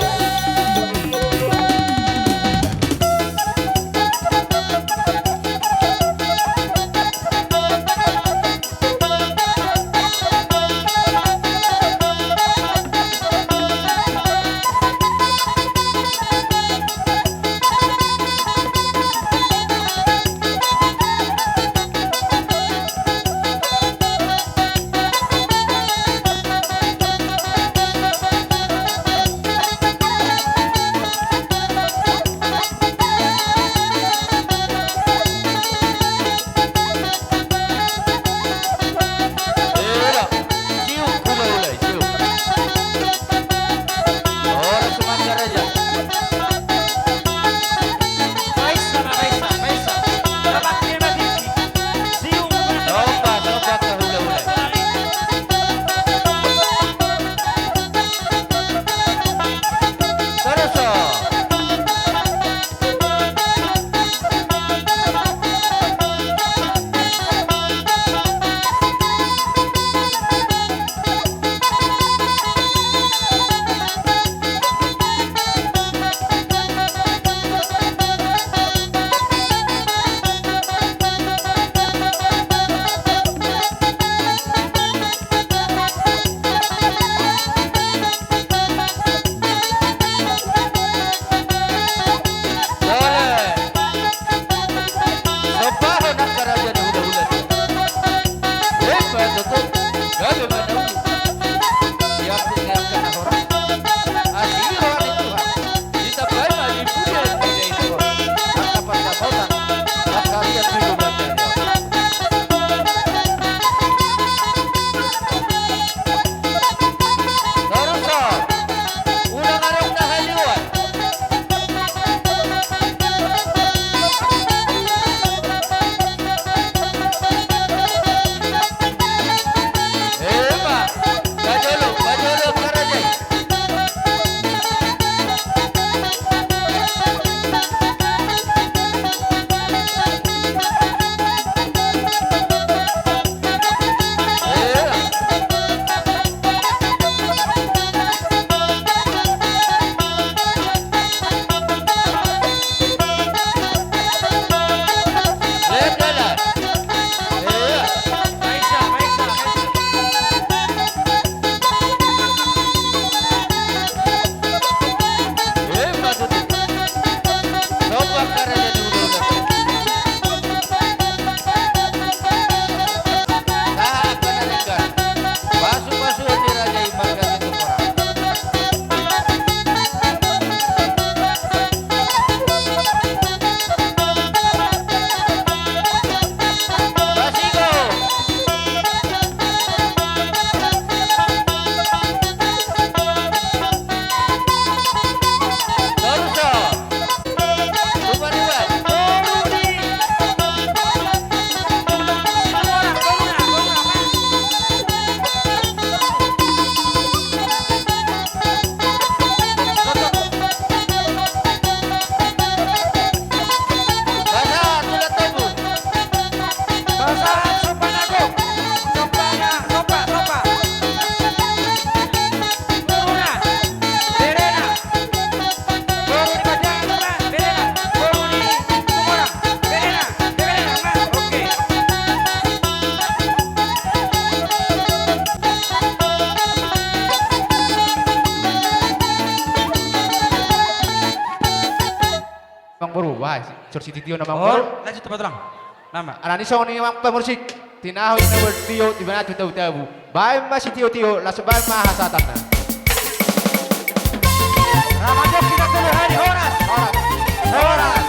[SPEAKER 9] Wah, sursi titio na mangkor.
[SPEAKER 1] Lanjut tempat orang. Nama.
[SPEAKER 9] Anani song ni mang pemursik. Tinahoy na bertio di mana tu tahu. Baik masih tio la sebal mahasatan na.
[SPEAKER 5] Ramadan kita tuh hari horas. Horas.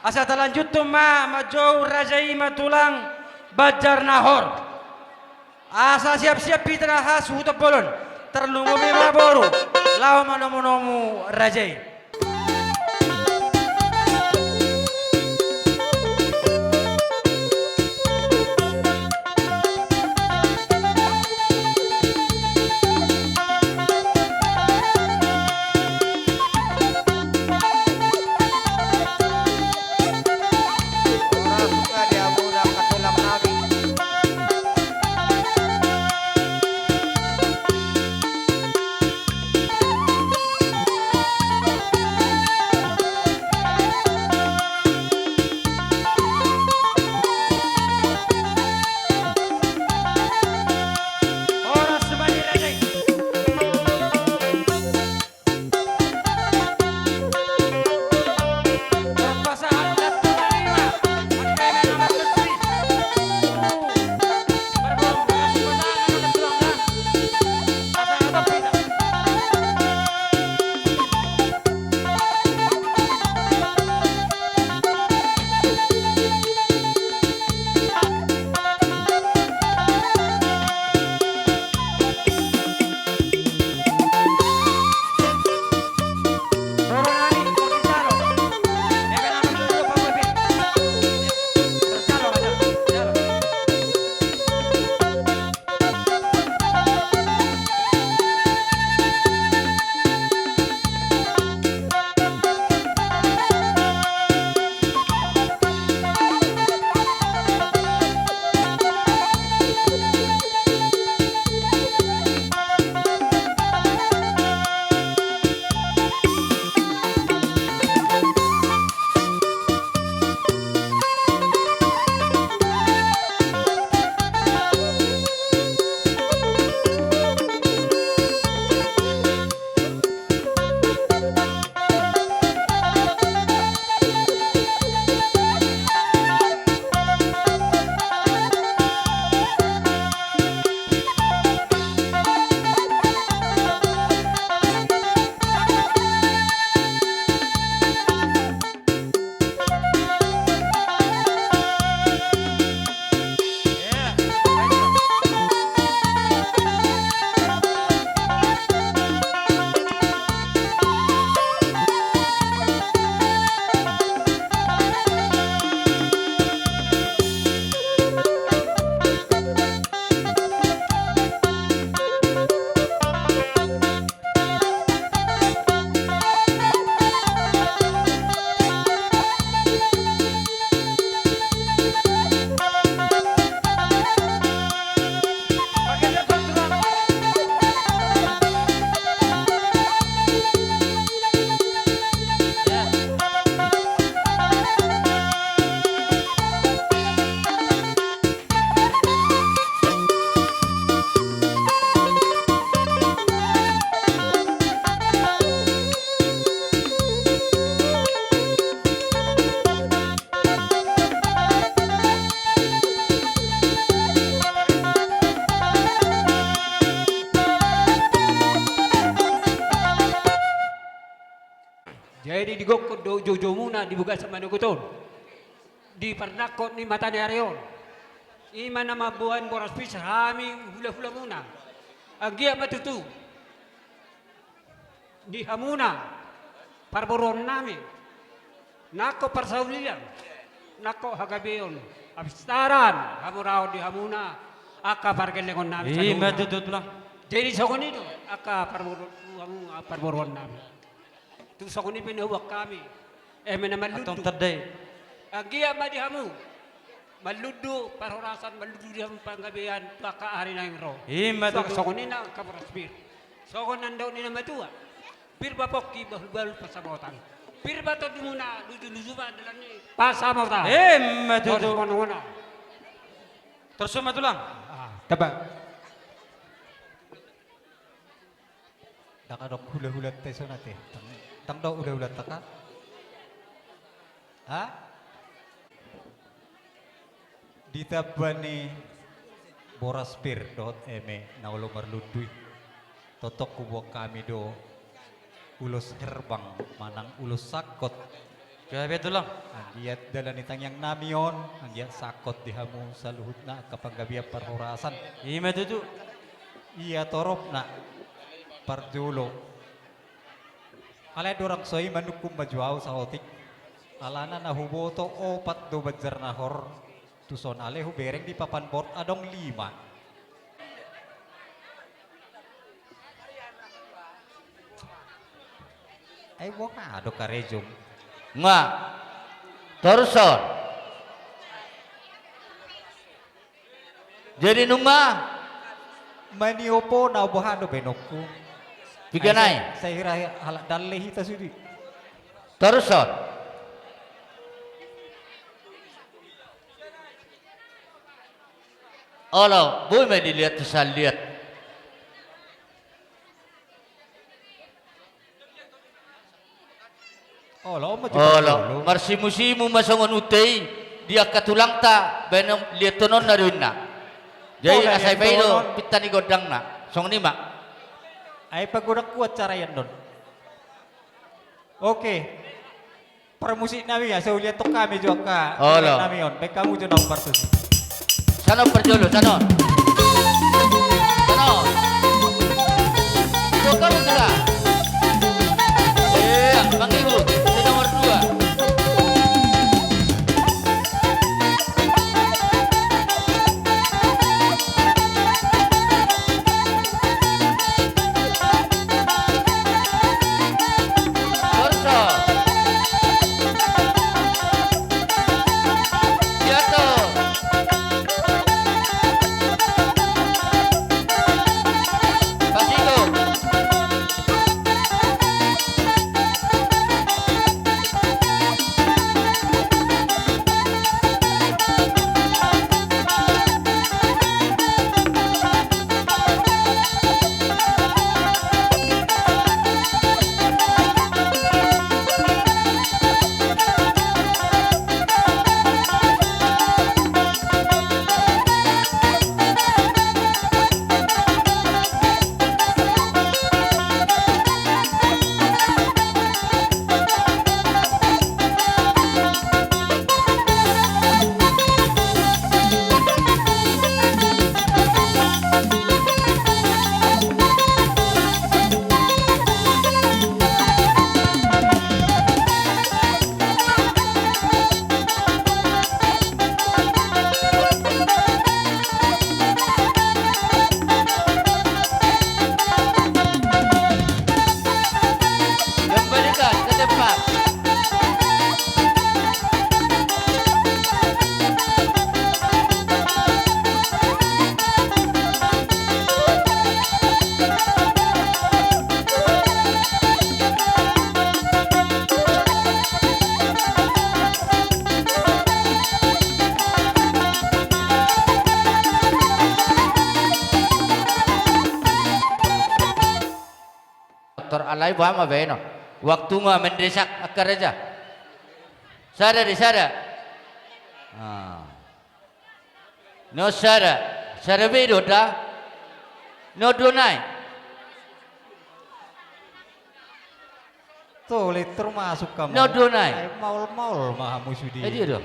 [SPEAKER 5] Asa talanjut tu majau rajai matulang bajar nahor. Asa siap-siap pitra has huta bolon. Terlungu boru.
[SPEAKER 1] Lawa manomu rajai.
[SPEAKER 8] Orang suka di Hamuna katulang nami.
[SPEAKER 1] Oras semani rajai. Perpasangan lat lima. Pakai mana bertui. Berbong beras pasangan lat tulang dah. Pasangan atau pindah. Coronani, Cortizalo. Debe nama dulu Pak Pepin. Tercalo aja, tercalo. Ya, baik. Pakai telepon tulang. Ya.
[SPEAKER 11] Jadi digokod do jojo muna dibuka sa manuguton. Di pernakot ni mata ni Arion. Ima na mabuhan boras pisa hami hula-hula muna. Agia matutu. Di hamuna. Parboron namin. Nako parsaulilan. Nako hagabiyon. Abstaran. Hamurao di hamuna. Aka pargelengon namin sa
[SPEAKER 1] Ima
[SPEAKER 11] luna.
[SPEAKER 1] tutut lang.
[SPEAKER 11] Jadi sa kunito. Aka parboron namin. Tu sa kunito pinahuwak kami. Menaman
[SPEAKER 1] Atong
[SPEAKER 11] ludu.
[SPEAKER 1] taday.
[SPEAKER 11] Agia madihamu. Maludu, parhorasan, maludu dihamu panggabihan, pakaari na yung ro.
[SPEAKER 1] Ima
[SPEAKER 11] So,
[SPEAKER 1] tutut.
[SPEAKER 11] so kunina ang kaparaspir. So kunan daw nila matua. Bir bapok ki bahul pasamotan. Bir bato di muna, ludu-ludu ba dalan ni pasamotan.
[SPEAKER 1] Ima
[SPEAKER 11] So,
[SPEAKER 1] tutut.
[SPEAKER 11] muna.
[SPEAKER 1] Terus sama tulang.
[SPEAKER 7] Taba. Nakadok hula-hula tayo sa natin. Tangdaw hula-hula taka. Ha? Dita ba ni Boraspir dot eme na ulo marluduy. Totok kubuak kami do ulos herbang manang ulos sakot.
[SPEAKER 1] Grabe ito lang.
[SPEAKER 7] Ang iyat dala ni tangyang namiyon, ang iyat sakot dihamu sa luhut na kapag gabi parhorasan.
[SPEAKER 1] Ima tutut.
[SPEAKER 7] Iya torop na pardulo
[SPEAKER 12] Ale dorang soi manukum bajuau sa otik. Alana na huboto opat do badjar na hor. Tuson ale hubereng di papan board adong 5. Ay waka ado karejum.
[SPEAKER 5] Nga. Torson. Jadi nunga.
[SPEAKER 12] Maniopo na ubuhado benokku.
[SPEAKER 5] Piganay.
[SPEAKER 12] Saya kira halak dalle hita sudi.
[SPEAKER 5] Torson. Olo, boy may dilihat sa lihat. Olo, marsimu-simu masongon utay, dia katulang ta, benong lietonon na rin na. Jadi asay bailo, pita ni godang na, song nima.
[SPEAKER 12] Ay pagudak kuat cara yan don. Oke. Permusik nami ya, saya lihat tok kami juga ka.
[SPEAKER 5] Olo.
[SPEAKER 12] Nami on, baik kamu juga nang partus.
[SPEAKER 5] Sano perjolo, sano. Sano. Itu kamu juga. Iya, Bang Ibu, di nomor 2. Dokter alai bahama beno. Waktu nga mendesak akar aja. Sada di sada. No sada. Sada bedo da. No donai.
[SPEAKER 12] Tuh, termasuk kamu.
[SPEAKER 5] No donai.
[SPEAKER 12] Maul-maul mahamu sudi.
[SPEAKER 5] Dia doh.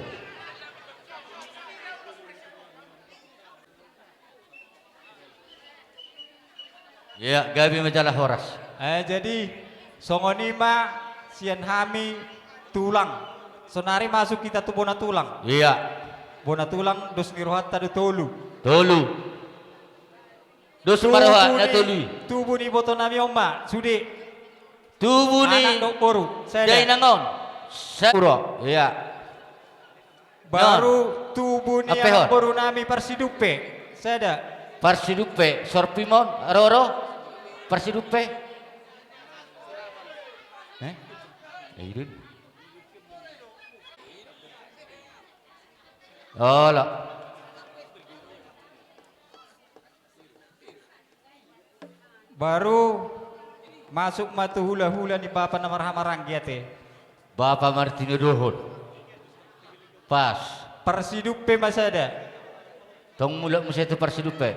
[SPEAKER 5] Ya, gabi majalah horas.
[SPEAKER 12] Jadi songonima sian hami tulang. Sonari masuk kita tuh bona tulang.
[SPEAKER 5] Iya.
[SPEAKER 12] Bona tulang dos nirohat tadu tolu.
[SPEAKER 5] Tolu. Dos maroha na tolu.
[SPEAKER 12] Tubuh ni boto nami omma sudi.
[SPEAKER 5] Tubuh ni
[SPEAKER 12] anak dok boru.
[SPEAKER 5] Jai nangon. Puro. Iya.
[SPEAKER 12] Baru tubuh ni anak boru nami Parsidupe. Saya
[SPEAKER 5] Parsidupe, Sorpimon, Roro, Parsidupe. Aidin. Ola.
[SPEAKER 12] Baru masuk matu hula-hula ni Bapak na marhamarang giate.
[SPEAKER 5] Bapak Martino Dohon. Pas.
[SPEAKER 12] Parsidupe masada.
[SPEAKER 5] Tong mulak mo itu Parsidupe.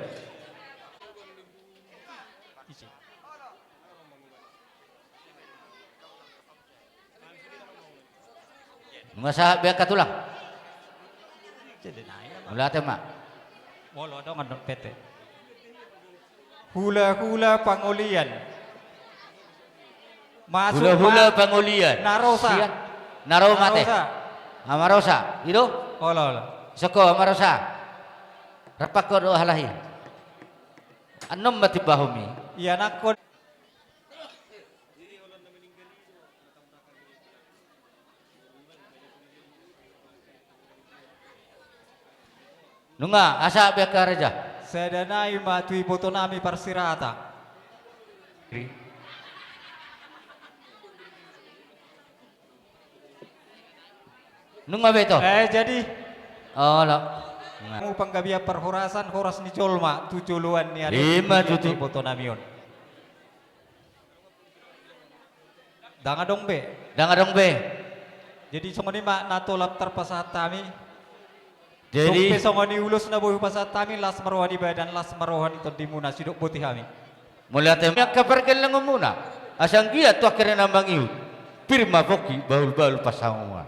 [SPEAKER 5] Masa biar katulang. Mula tema.
[SPEAKER 12] Molo dong andong pete. Hula-hula pangolian. Masuk
[SPEAKER 5] Hula-hula pangulian.
[SPEAKER 12] Narosa.
[SPEAKER 5] Sian. Naromate.
[SPEAKER 12] Narosa.
[SPEAKER 5] Amarosa. Itu?
[SPEAKER 12] Ola.
[SPEAKER 5] Soko amarosa. Rapako do halahi. Anom mati bahumi.
[SPEAKER 12] Iya nakon.
[SPEAKER 5] Nunga asa beka raja.
[SPEAKER 12] Sedanai matui boto nami parsirata.
[SPEAKER 5] Nunga beto.
[SPEAKER 12] Jadi
[SPEAKER 5] Oh lo.
[SPEAKER 12] mau panggabia perhorasan horas ni Jolma tujuluan ni ada.
[SPEAKER 5] 5 tutu.
[SPEAKER 12] Boto namion. Danga dong be.
[SPEAKER 5] Danga dong be.
[SPEAKER 12] Jadi songoni mak natolap terpasat kami.
[SPEAKER 5] Jadi
[SPEAKER 12] Songpe songoni ulus na boy pasat kami las marohani badan las marohani to dimuna sidok putih kami.
[SPEAKER 5] mulai temyak kaparkan lang muna. Asang kia tu akhirnya nambang iu. Pirma poki baul-baul pasangan.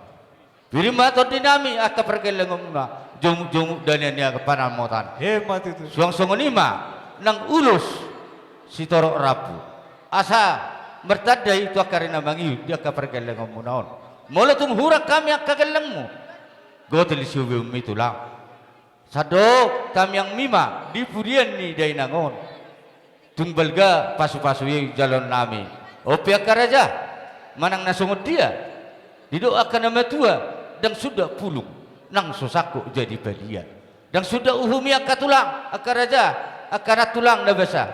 [SPEAKER 5] Pirma to dinami akaparkan lang muna. Jung dan yang kepanamotan.
[SPEAKER 12] Hemat itu.
[SPEAKER 5] Suang lima nang ulus si torok rapu. Asa mertada itu akhirnya nambang iu dia kaparkan lang muna on. Mulai tung hurak kami akagalangmu. Gotel siubim itu lang. Sadok kami yang mima di purian ni day nangon. Tungbalga pasu-pasu jalan nami. Opiak karaja manang nasungod dia. Didoakan nama tua dan sudah pulung nang sosaku jadi badia. Dan sudah uhumi akatulang akaraja akarat tulang na basa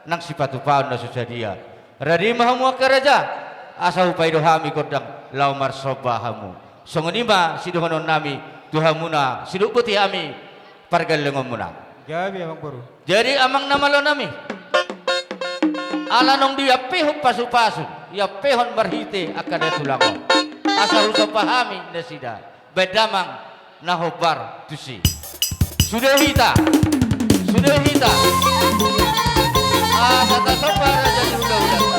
[SPEAKER 5] nang sipatu paon na susadia. Radi mahamu akaraja asa upay dohami kodang laumar sobahamu. Songonima sidohonon nami tuhamuna siduputi ami pargalengom muna.
[SPEAKER 12] Gabi abang baru.
[SPEAKER 5] Jadi amang namalo nami. Ala nong dia pehon pasu-pasu, ya pehon berhite akada tulango. Asa huso pahami nasida. Bedamang nahobar tusi. Sudah hita. Tata sobar jadi udah.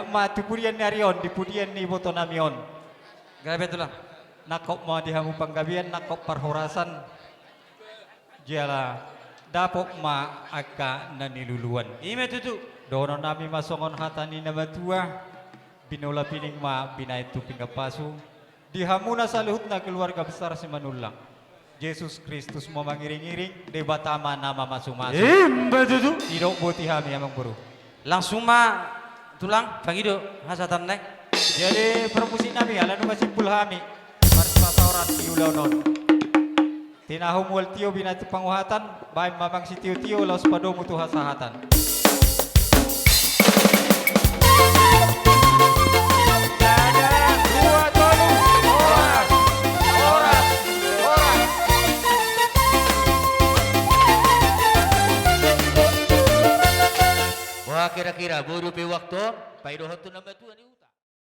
[SPEAKER 12] Dia matu pudian ni arion, di pudian ni boto namion.
[SPEAKER 1] Gabe tulang.
[SPEAKER 12] Nakop mo dihamu panggabian, nakop parhorasan. Jala dapok ma aga naniluluan.
[SPEAKER 1] Ime tutu.
[SPEAKER 12] Dono nami masongon hatani na matua. Binola pining ma binay tu pingapasu. Dihamuna sa luhut na keluarga besar si Manulang. Yesus Kristus mo mangiring-iring, de batama nama masuk-masuk.
[SPEAKER 1] Imba tutu.
[SPEAKER 12] Tidak buti hami amang buru.
[SPEAKER 1] Langsung ma tulang pangido hasatan nek.
[SPEAKER 12] Jadi permusin nami ala nu masimpul hami. Parspasoran diulaunon. Tinahum wal tio binatu panguhatan, baik mamang si tio-tio laus padomu tu hasahatan.
[SPEAKER 5] Wah kira-kira buru pe waktu, paido hatu nama tu ani uta.